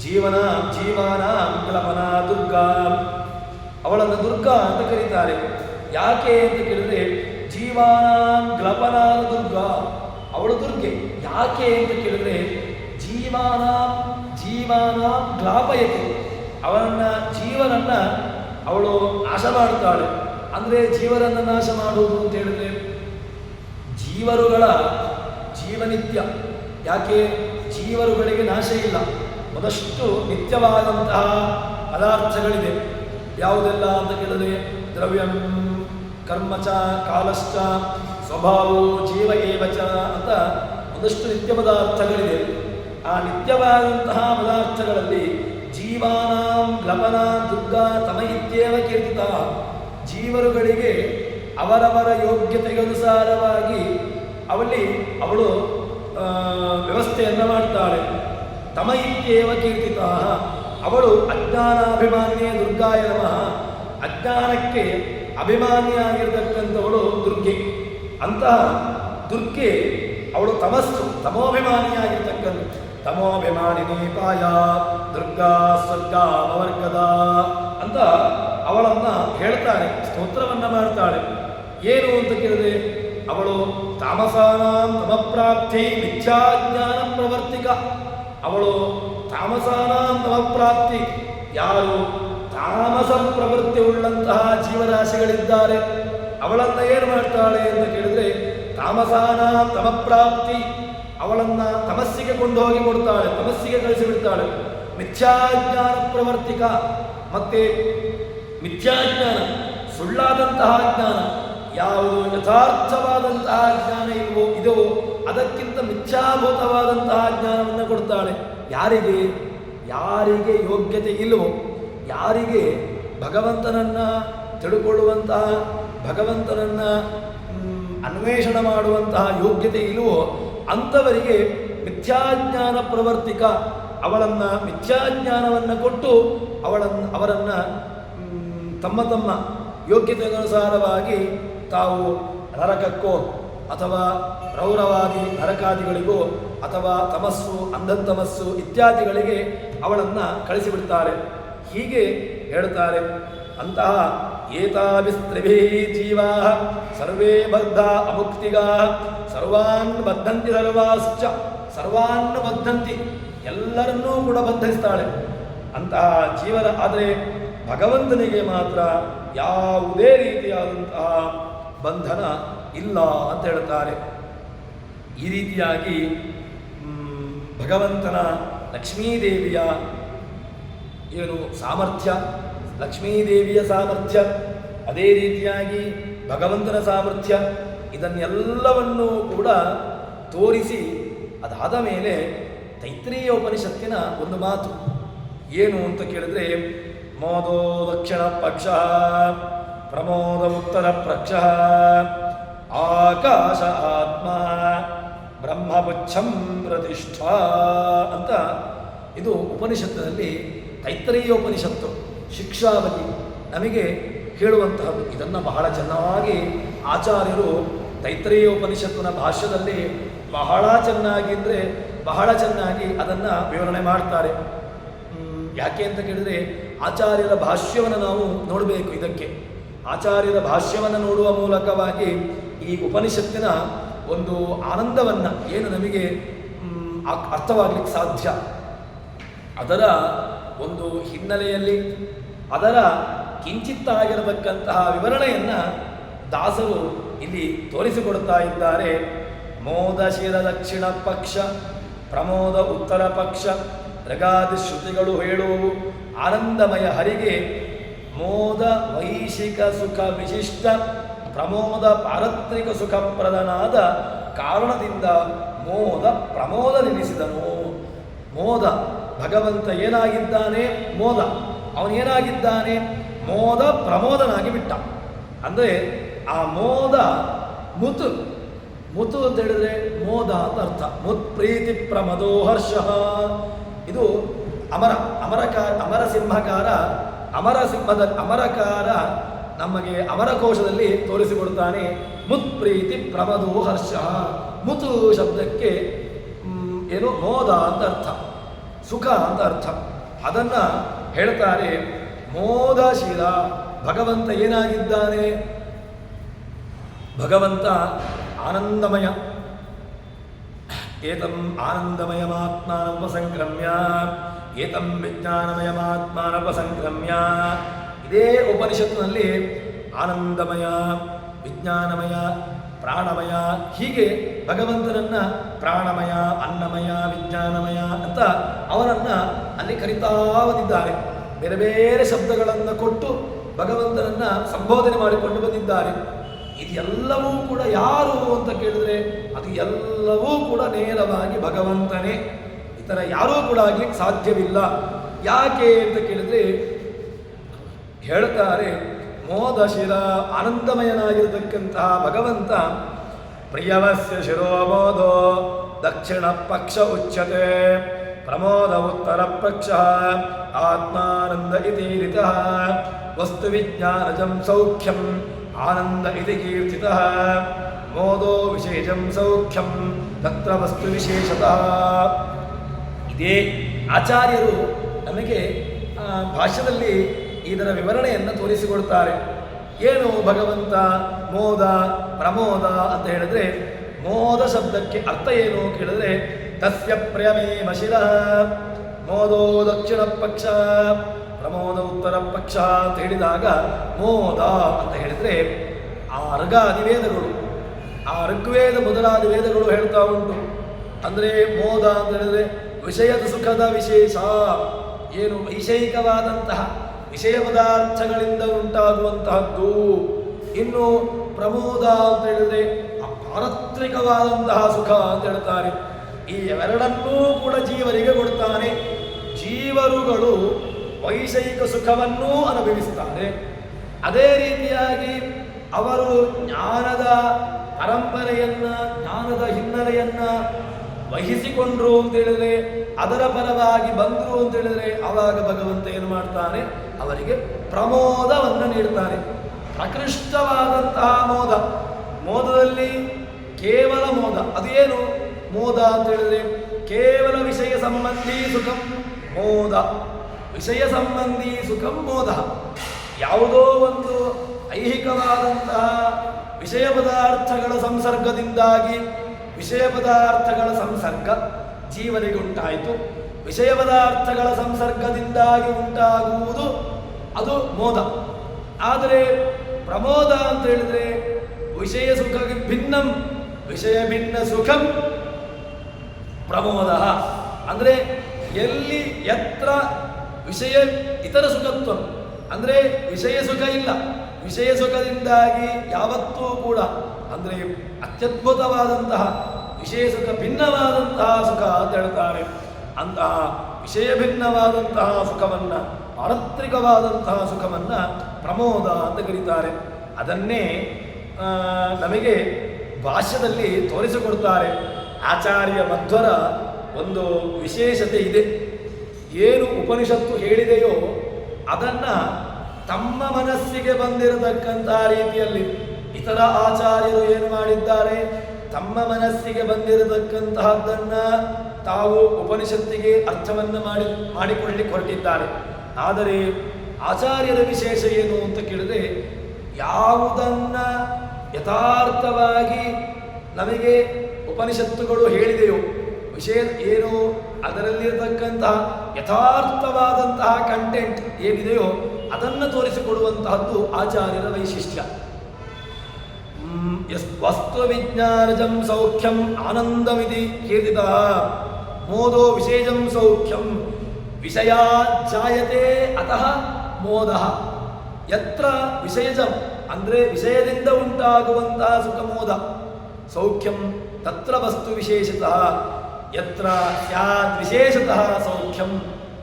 ಜೀವಾನಾಂ ಕಲ್ಪನಾ ದುರ್ಗಾ. ಅವಳನ್ನು ದುರ್ಗಾ ಅಂತ ಕರೀತಾರೆ. ಯಾಕೆ ಅಂತ ಕೇಳಿದ್ರೆ ಜೀವಾನಾಂ ಗ್ಲಪನಾ ದುರ್ಗಾ, ಅವಳು ದುರ್ಗೆ. ಯಾಕೆ ಅಂತ ಕೇಳಿದ್ರೆ ಜೀವಾನಾಂ ಗ್ಲಾಪಯತೆ, ಜೀವನನ್ನ ಅವಳು ನಾಶ ಮಾಡ್ತಾಳೆ. ಅಂದರೆ ಜೀವನನ್ನು ನಾಶ ಮಾಡುವುದು ಅಂತ ಹೇಳಿದ್ರೆ ಜೀವರುಗಳ ಜೀವನಿತ್ಯ. ಯಾಕೆ ಜೀವರುಗಳಿಗೆ ನಾಶ ಇಲ್ಲ, ಒಂದಷ್ಟು ನಿತ್ಯವಾದಂತಹ ಪದಾರ್ಥಗಳಿದೆ. ಯಾವುದೆಲ್ಲ ಅಂತ ಕೇಳಿದ್ರೆ ದ್ರವ್ಯಂ ಕರ್ಮಚ ಕಾಲಶ್ಚ ಸ್ವಭಾವೋ ಜೀವ ಏವಚ ಅಂತ ಒಂದಷ್ಟು ನಿತ್ಯ ಪದಾರ್ಥಗಳಿದೆ. ಆ ನಿತ್ಯವಾದಂತಹ ಪದಾರ್ಥಗಳಲ್ಲಿ ಜೀವಾನಾಂ ಗ್ಲಪನಾ ದುರ್ಗಾ ತಮ ಇತ್ಯೇವ ಕೀರ್ತಿತ. ಜೀವರುಗಳಿಗೆ ಅವರವರ ಯೋಗ್ಯತೆಗನುಸಾರವಾಗಿ ಅವಳು ವ್ಯವಸ್ಥೆಯನ್ನು ಮಾಡ್ತಾಳೆ. ತಮ ಇತ್ಯೇವ ಕೀರ್ತಿತ. ಅವಳು ಅಜ್ಞಾನಾಭಿಮಾನ್ಯೇ ದುರ್ಗಾಯ ನಮಃ. ಅಜ್ಞಾನಕ್ಕೆ ಅಭಿಮಾನಿಯಾಗಿರ್ತಕ್ಕಂಥವಳು ದುರ್ಗೆ. ಅಂತಹ ದುರ್ಗೆ ಅವಳು ತಮೋಭಿಮಾನಿಯಾಗಿರ್ತಕ್ಕಂಥ ತಮೋಭಿಮಾನಿನಿ ಪಾಯ ದುರ್ಗಾ ಸ್ವರ್ಗಾ ಅವರ್ಗದ ಅಂತ ಅವಳನ್ನು ಹೇಳ್ತಾಳೆ, ಸ್ತೋತ್ರವನ್ನು ಮಾಡ್ತಾಳೆ. ಏನು ಅಂತ ಕೇಳಿದ್ರೆ ಅವಳು ತಾಮಸಾನಾಂ ತಮಪ್ರಾಪ್ತಿ ಮಿಥ್ಯಾಜ್ಞಾನ ಪ್ರವರ್ತಿಕ. ಅವಳು ತಾಮಸಾನಾಂ ತಮಪ್ರಾಪ್ತಿ, ಯಾರು ತಾಮಸ ಪ್ರವೃತ್ತಿ ಉಳ್ಳಂತಹ ಜೀವರಾಶಿಗಳಿದ್ದಾರೆ ಅವಳನ್ನು ಏನು ಮಾಡ್ತಾಳೆ ಅಂತ ಕೇಳಿದ್ರೆ ತಾಮಸಾನಾಂ ತಮಪ್ರಾಪ್ತಿ, ಅವಳನ್ನು ತಮಸ್ಸಿಗೆ ಕೊಂಡು ಹೋಗಿ ಕೊಡ್ತಾಳೆ, ತಮಸ್ಸಿಗೆ ಕಳಿಸಿಬಿಡ್ತಾಳೆ. ಮಿಥ್ಯಾಜ್ಞಾನ ಪ್ರವರ್ತಿಕ, ಮತ್ತೆ ಮಿಥ್ಯಾಜ್ಞಾನ ಸುಳ್ಳಾದಂತಹ ಜ್ಞಾನ, ಯಾವುದು ಯಥಾರ್ಥವಾದಂತಹ ಜ್ಞಾನ ಇದೋ ಅದಕ್ಕಿಂತ ಮಿಥ್ಯಾಭೂತವಾದಂತಹ ಜ್ಞಾನವನ್ನು ಕೊಡ್ತಾಳೆ. ಯಾರಿಗೆ ಯೋಗ್ಯತೆ ಇಲ್ಲವೋ, ಯಾರಿಗೆ ಭಗವಂತನನ್ನು ತಿಳ್ಕೊಳ್ಳುವಂತಹ, ಭಗವಂತನನ್ನು ಅನ್ವೇಷಣೆ ಮಾಡುವಂತಹ ಯೋಗ್ಯತೆ ಇಲ್ಲವೋ ಅಂಥವರಿಗೆ ಮಿಥ್ಯಾಜ್ಞಾನ ಪ್ರವರ್ತಿಕ, ಅವಳನ್ನು ಮಿಥ್ಯಾಜ್ಞಾನವನ್ನು ಕೊಟ್ಟು ಅವರನ್ನು ತಮ್ಮ ಯೋಗ್ಯತೆಗನುಸಾರವಾಗಿ ತಾವು ನರಕಕ್ಕೋ ಅಥವಾ ರೌರವಾದಿ ನರಕಾದಿಗಳಿಗೋ ಅಥವಾ ತಮಸ್ಸು ಅಂಧತಮಸ್ಸು ಇತ್ಯಾದಿಗಳಿಗೆ ಅವಳನ್ನು ಕಳಿಸಿಬಿಡ್ತಾರೆ. ಹೀಗೆ ಹೇಳ್ತಾರೆ. ಅಂತಹ ಏತಾಭಿಸ್ತ್ರಿಭಿ ಜೀವಾ ಸರ್ವೇ ಬದ್ಧ ಅಮುಕ್ತಿಗಾ ಸರ್ವಾನ್ ಬದ್ಧಂತಿ ಸರ್ವಾಶ್ಚ ಸರ್ವಾನ್ ಬದ್ಧಂತಿ, ಎಲ್ಲರನ್ನೂ ಕೂಡ ಬಂಧಿಸ್ತಾಳೆ ಅಂತಹ ಜೀವನ. ಆದರೆ ಭಗವಂತನಿಗೆ ಮಾತ್ರ ಯಾವುದೇ ರೀತಿಯಾದಂತಹ ಬಂಧನ ಇಲ್ಲ ಅಂತ ಹೇಳ್ತಾರೆ. ಈ ರೀತಿಯಾಗಿ ಭಗವಂತನ ಲಕ್ಷ್ಮೀದೇವಿಯ ಏನು ಸಾಮರ್ಥ್ಯ ಲಕ್ಷ್ಮೀದೇವಿಯ ಸಾಮರ್ಥ್ಯ, ಅದೇ ರೀತಿಯಾಗಿ ಭಗವಂತನ ಸಾಮರ್ಥ್ಯ, ಇದನ್ನೆಲ್ಲವನ್ನೂ ಕೂಡ ತೋರಿಸಿ ಅದಾದ ಮೇಲೆ ತೈತ್ರೀಯ ಉಪನಿಷತ್ತಿನ ಒಂದು ಮಾತು ಏನು ಅಂತ ಕೇಳಿದ್ರೆ, ಮೋದೋ ದಕ್ಷಿಣ ಪಕ್ಷ ಪ್ರಮೋದ ಉತ್ತರ ಪಕ್ಷ ಆಕಾಶ ಆತ್ಮ ಬ್ರಹ್ಮಪುಚ್ಛಂ ಪ್ರತಿಷ್ಠಾ ಅಂತ ಇದು ಉಪನಿಷತ್ತಿನಲ್ಲಿ ತೈತ್ರೀಯ ಉಪನಿಷತ್ತು ಶಿಕ್ಷಾವತಿ ನಮಗೆ ಹೇಳುವಂತಹದ್ದು. ಇದನ್ನು ಬಹಳ ಚೆನ್ನಾಗಿ ಆಚಾರ್ಯರು ತೈತ್ರೀಯ ಉಪನಿಷತ್ತಿನ ಭಾಷ್ಯದಲ್ಲಿ ಬಹಳ ಚೆನ್ನಾಗಿ ಅದನ್ನು ವಿವರಣೆ ಮಾಡ್ತಾರೆ. ಯಾಕೆ ಅಂತ ಕೇಳಿದರೆ ಆಚಾರ್ಯರ ಭಾಷ್ಯವನ್ನು ನಾವು ನೋಡಬೇಕು. ಇದಕ್ಕೆ ಆಚಾರ್ಯರ ಭಾಷ್ಯವನ್ನು ನೋಡುವ ಮೂಲಕವಾಗಿ ಈ ಉಪನಿಷತ್ತಿನ ಒಂದು ಆನಂದವನ್ನು ಏನು ನಮಗೆ ಅರ್ಥವಾಗಲಿಕ್ಕೆ ಸಾಧ್ಯ, ಅದರ ಒಂದು ಹಿನ್ನೆಲೆಯಲ್ಲಿ ಅದರ ಕಿಂಚಿತ್ತಾಗಿರತಕ್ಕಂತಹ ವಿವರಣೆಯನ್ನು ದಾಸರು ಇಲ್ಲಿ ತೋರಿಸಿಕೊಡ್ತಾ ಇದ್ದಾರೆ. ಮೋದ ಶಿರ ದಕ್ಷಿಣ ಪಕ್ಷ ಪ್ರಮೋದ ಉತ್ತರ ಪಕ್ಷ ರಗಾದಿ ಶ್ರುತಿಗಳು ಹೇಳುವು ಆನಂದಮಯ ಹರಿಗೆ ಮೋದ ವೈಶಿಕ ಸುಖ ವಿಶಿಷ್ಟ ಪ್ರಮೋದ ಪಾರತ್ರಿಕ ಸುಖಪ್ರದನಾದ ಕಾರಣದಿಂದ ಮೋದ ಪ್ರಮೋದ ನೆನೆಸಿದನು. ಮೋದ ಭಗವಂತ ಏನಾಗಿದ್ದಾನೆ? ಮೋದ. ಅವನೇನಾಗಿದ್ದಾನೆ? ಮೋದ ಪ್ರಮೋದನಾಗಿ ಬಿಟ್ಟ. ಅಂದರೆ ಆ ಮೋದ ಮುತು ಅಂತ ಹೇಳಿದ್ರೆ ಮೋದ ಅಂತ ಅರ್ಥ. ಮುತ್ ಪ್ರೀತಿ ಪ್ರಮದೋ ಹರ್ಷ. ಇದು ಅಮರಕಾರ ನಮಗೆ ಅಮರಕೋಶದಲ್ಲಿ ತೋರಿಸಿಕೊಡ್ತಾನೆ. ಮುತ್ ಪ್ರೀತಿ ಪ್ರಮದೋ ಹರ್ಷ. ಮುತು ಶಬ್ದಕ್ಕೆ ಏನು ಮೋದ ಅಂತ ಅರ್ಥ, ಸುಖ ಅಂತ ಅರ್ಥ. ಅದನ್ನ ಹೇಳ್ತಾರೆ. ಮೋದಶೀಲ ಭಗವಂತ ಏನಾಗಿದ್ದಾನೆ? ಭಗವಂತ ಆನಂದಮಯ. ಏತಂ ಆನಂದಮಯಮಾತ್ಮಾನೋಪಸಂಕ್ರಮ್ಯ ಏತಂ ವಿಜ್ಞಾನಮಯಮಾತ್ಮಾನೋಪಸಂಕ್ರಮ್ಯ. ಇದೇ ಉಪನಿಷತ್ತಿನಲ್ಲಿ ಆನಂದಮಯ, ವಿಜ್ಞಾನಮಯ, ಪ್ರಾಣಮಯ, ಹೀಗೆ ಭಗವಂತನನ್ನ ಪ್ರಾಣಮಯ, ಅನ್ನಮಯ, ವಿಜ್ಞಾನಮಯ ಅಂತ ಅವನನ್ನ ಅಲ್ಲಿ ಕರಿತಾ ಬಂದಿದ್ದಾರೆ. ಬೇರೆ ಬೇರೆ ಶಬ್ದಗಳನ್ನು ಕೊಟ್ಟು ಭಗವಂತನನ್ನ ಸಂಬೋಧನೆ ಮಾಡಿಕೊಂಡು ಬಂದಿದ್ದಾರೆ. ಇದೆಲ್ಲವೂ ಕೂಡ ಯಾರು ಅಂತ ಕೇಳಿದ್ರೆ ಅದು ಎಲ್ಲವೂ ಕೂಡ ನೇರವಾಗಿ ಭಗವಂತನೇ. ಇತರ ಯಾರೂ ಕೂಡ ಆಗ್ಲಿಕ್ಕೆ ಸಾಧ್ಯವಿಲ್ಲ. ಯಾಕೆ ಅಂತ ಕೇಳಿದ್ರೆ ಹೇಳ್ತಾರೆ, ಮೋದಶಿರ ಆನಂದಮಯನಾಗಿರತಕ್ಕಂತಹ ಭಗವಂತ ಪ್ರಿಯವಸ್ಯ ಶಿರೋಮೋದೋ ದಕ್ಷಿಣ ಪಕ್ಷ ಉಚ್ಯತೆ ಪ್ರಮೋದ ಉತ್ತರ ಪಕ್ಷ ಆತ್ಮಾನಂದ ಇತಿ ರಿತಃ ವಸ್ತು ವಿಜ್ಞಾನಜಂ ಸೌಖ್ಯಂ ಆನಂದ ಇತಿ ಕೀರ್ತಿತಃ ಮೋದೋ ವಿಶೇಷಂ ಸೌಖ್ಯಂ ತತ್ರ ವಸ್ತು ವಿಶೇಷತಃ. ಇದೇ ಆಚಾರ್ಯರು ನಮಗೆ ಭಾಷ್ಯದಲ್ಲಿ ಇದರ ವಿವರಣೆಯನ್ನು ತೋರಿಸಿಕೊಡ್ತಾರೆ. ಏನು ಭಗವಂತ ಮೋದ ಪ್ರಮೋದ ಅಂತ ಹೇಳಿದ್ರೆ, ಮೋದ ಶಬ್ದಕ್ಕೆ ಅರ್ಥ ಏನು ಕೇಳಿದ್ರೆ ತಸ್ಯ ಪ್ರೇಮೇಮ ಶಿರಃ ಮೋದೋ ದಕ್ಷಿಣ ಪಕ್ಷ ಪ್ರಮೋದ ಉತ್ತರ ಪಕ್ಷ ಅಂತ ಹೇಳಿದಾಗ ಮೋದ ಅಂತ ಹೇಳಿದ್ರೆ ಆ ಋಗಾದಿ ವೇದಗಳು, ಆ ಋಗ್ವೇದ ಮೊದಲಾದ ವೇದಗಳು ಹೇಳ್ತಾ ಉಂಟು. ಅಂದರೆ ಮೋದ ಅಂತ ಹೇಳಿದ್ರೆ ವಿಷಯದ ಸುಖದ ವಿಶೇಷ, ಏನು ವೈಷಯಿಕವಾದಂತಹ ವಿಷಯ ಪದಾರ್ಥಗಳಿಂದ ಉಂಟಾಗುವಂತಹದ್ದು. ಇನ್ನು ಪ್ರಮೋದ ಅಂತ ಹೇಳಿದ್ರೆ ಪಾರತ್ರಿಕವಾದಂತಹ ಸುಖ ಅಂತ ಹೇಳ್ತಾರೆ. ಈ ಎರಡನ್ನೂ ಕೂಡ ಜೀವರಿಗೆ ಕೊಡ್ತಾನೆ. ಜೀವರುಗಳು ವೈಷಯಿಕ ಸುಖವನ್ನೂ ಅನುಭವಿಸ್ತಾರೆ. ಅದೇ ರೀತಿಯಾಗಿ ಅವರು ಜ್ಞಾನದ ಪರಂಪರೆಯನ್ನ, ಜ್ಞಾನದ ಹಿನ್ನೆಲೆಯನ್ನ ವಹಿಸಿಕೊಂಡ್ರು ಅಂತ ಹೇಳಿದ್ರೆ, ಅದರ ಪರವಾಗಿ ಬಂದರು ಅಂತ ಹೇಳಿದ್ರೆ, ಆವಾಗ ಭಗವಂತ ಏನು ಮಾಡ್ತಾನೆ? ಅವರಿಗೆ ಪ್ರಮೋದವನ್ನು ನೀಡ್ತಾನೆ. ಪ್ರಕೃಷ್ಟವಾದಂತಹ ಮೋದ. ಮೋದದಲ್ಲಿ ಕೇವಲ ಮೋದ. ಅದೇನು ಮೋದ ಅಂತ ಹೇಳಿದ್ರೆ ಕೇವಲ ವಿಷಯ ಸಂಬಂಧಿ ಸುಖಂ ಮೋದ. ವಿಷಯ ಸಂಬಂಧಿ ಸುಖಂ ಮೋದ. ಯಾವುದೋ ಒಂದು ಐಹಿಕವಾದಂತಹ ವಿಷಯ ಪದಾರ್ಥಗಳ ಸಂಸರ್ಗದಿಂದಾಗಿ, ವಿಷಯ ಪದಾರ್ಥಗಳ ಸಂಸರ್ಗ ಜೀವನಿಗೆ ಉಂಟಾಯಿತು. ವಿಷಯ ಪದಾರ್ಥಗಳ ಸಂಸರ್ಗದಿಂದಾಗಿ ಉಂಟಾಗುವುದು ಅದು ಮೋದ. ಆದರೆ ಪ್ರಮೋದ ಅಂತ ಹೇಳಿದ್ರೆ ವಿಷಯ ಸುಖ ಭಿನ್ನಂ ವಿಷಯ ಭಿನ್ನ ಸುಖಂ ಪ್ರಮೋದ. ಅಂದರೆ ಎಲ್ಲಿ ಯತ್ರ ವಿಷಯ ಇತರ ಸುಖತ್ವ, ಅಂದರೆ ವಿಷಯ ಸುಖ ಇಲ್ಲ. ವಿಷಯ ಸುಖದಿಂದಾಗಿ ಯಾವತ್ತೂ ಕೂಡ ಅಂದರೆ ಅತ್ಯದ್ಭುತವಾದಂತಹ ವಿಷಯ ಸುಖ ಭಿನ್ನವಾದಂತಹ ಸುಖ ಅಂತ ಹೇಳ್ತಾರೆ. ಅಂತಹ ವಿಷಯ ಭಿನ್ನವಾದಂತಹ ಸುಖವನ್ನು, ಪಾರತ್ರಿಕವಾದಂತಹ ಸುಖವನ್ನು ಪ್ರಮೋದ ಅಂತ ಕರೀತಾರೆ. ಅದನ್ನೇ ನಮಗೆ ಭಾಷ್ಯದಲ್ಲಿ ತೋರಿಸಿಕೊಡ್ತಾರೆ. ಆಚಾರ್ಯ ಮಧ್ವರ ಒಂದು ವಿಶೇಷತೆ ಇದೆ. ಏನು ಉಪನಿಷತ್ತು ಹೇಳಿದೆಯೋ ಅದನ್ನು ತಮ್ಮ ಮನಸ್ಸಿಗೆ ಬಂದಿರತಕ್ಕಂಥ ರೀತಿಯಲ್ಲಿ ಇತರ ಆಚಾರ್ಯರು ಏನು ಮಾಡಿದ್ದಾರೆ, ತಮ್ಮ ಮನಸ್ಸಿಗೆ ಬಂದಿರತಕ್ಕಂತಹದ್ದನ್ನು ತಾವು ಉಪನಿಷತ್ತಿಗೆ ಅರ್ಥವನ್ನು ಮಾಡಿಕೊಳ್ಳಿಕ್ಕೆ ಹೊರಟಿದ್ದಾರೆ. ಆದರೆ ಆಚಾರ್ಯರ ವಿಶೇಷ ಏನು ಅಂತ ಕೇಳಿದ್ರೆ, ಯಾವುದನ್ನು ಯಥಾರ್ಥವಾಗಿ ನಮಗೆ ಉಪನಿಷತ್ತುಗಳು ಹೇಳಿದೆಯೋ ವಿಷಯ ಏನು, ಅದರಲ್ಲಿರತಕ್ಕಂತಹ ಯಥಾರ್ಥವಾದಂತಹ ಕಂಟೆಂಟ್ ಏನಿದೆಯೋ ಅದನ್ನು ತೋರಿಸಿಕೊಡುವಂತಹದ್ದು ಆಚಾರ್ಯರ ವೈಶಿಷ್ಟ್ಯ. ವಸ್ತು ವಿಜ್ಞಾನಜಂ ಸೌಖ್ಯಂ ಆನಂದಮಿತಿ ಕೀರ್ತಿತ ಮೋದೋ ವಿಶೇಷಂ ಸೌಖ್ಯಂ ವಿಷಯಾಜ್ಜಾಯತೆ ಅತಃ ಮೋದಃ. ಯತ್ರ ವಿಷಯಜಂ ಅಂದರೆ ವಿಷಯದಿಂದ ಉಂಟಾಗುವಂತಹ ಸುಖಮೋದ, ಸೌಖ್ಯಂ ತತ್ರ ವಸ್ತು ವಿಶೇಷತಃ, ಯತ್ರ ಸ್ಯಾತ್ ವಿಶೇಷತಃ ಸೌಖ್ಯಂ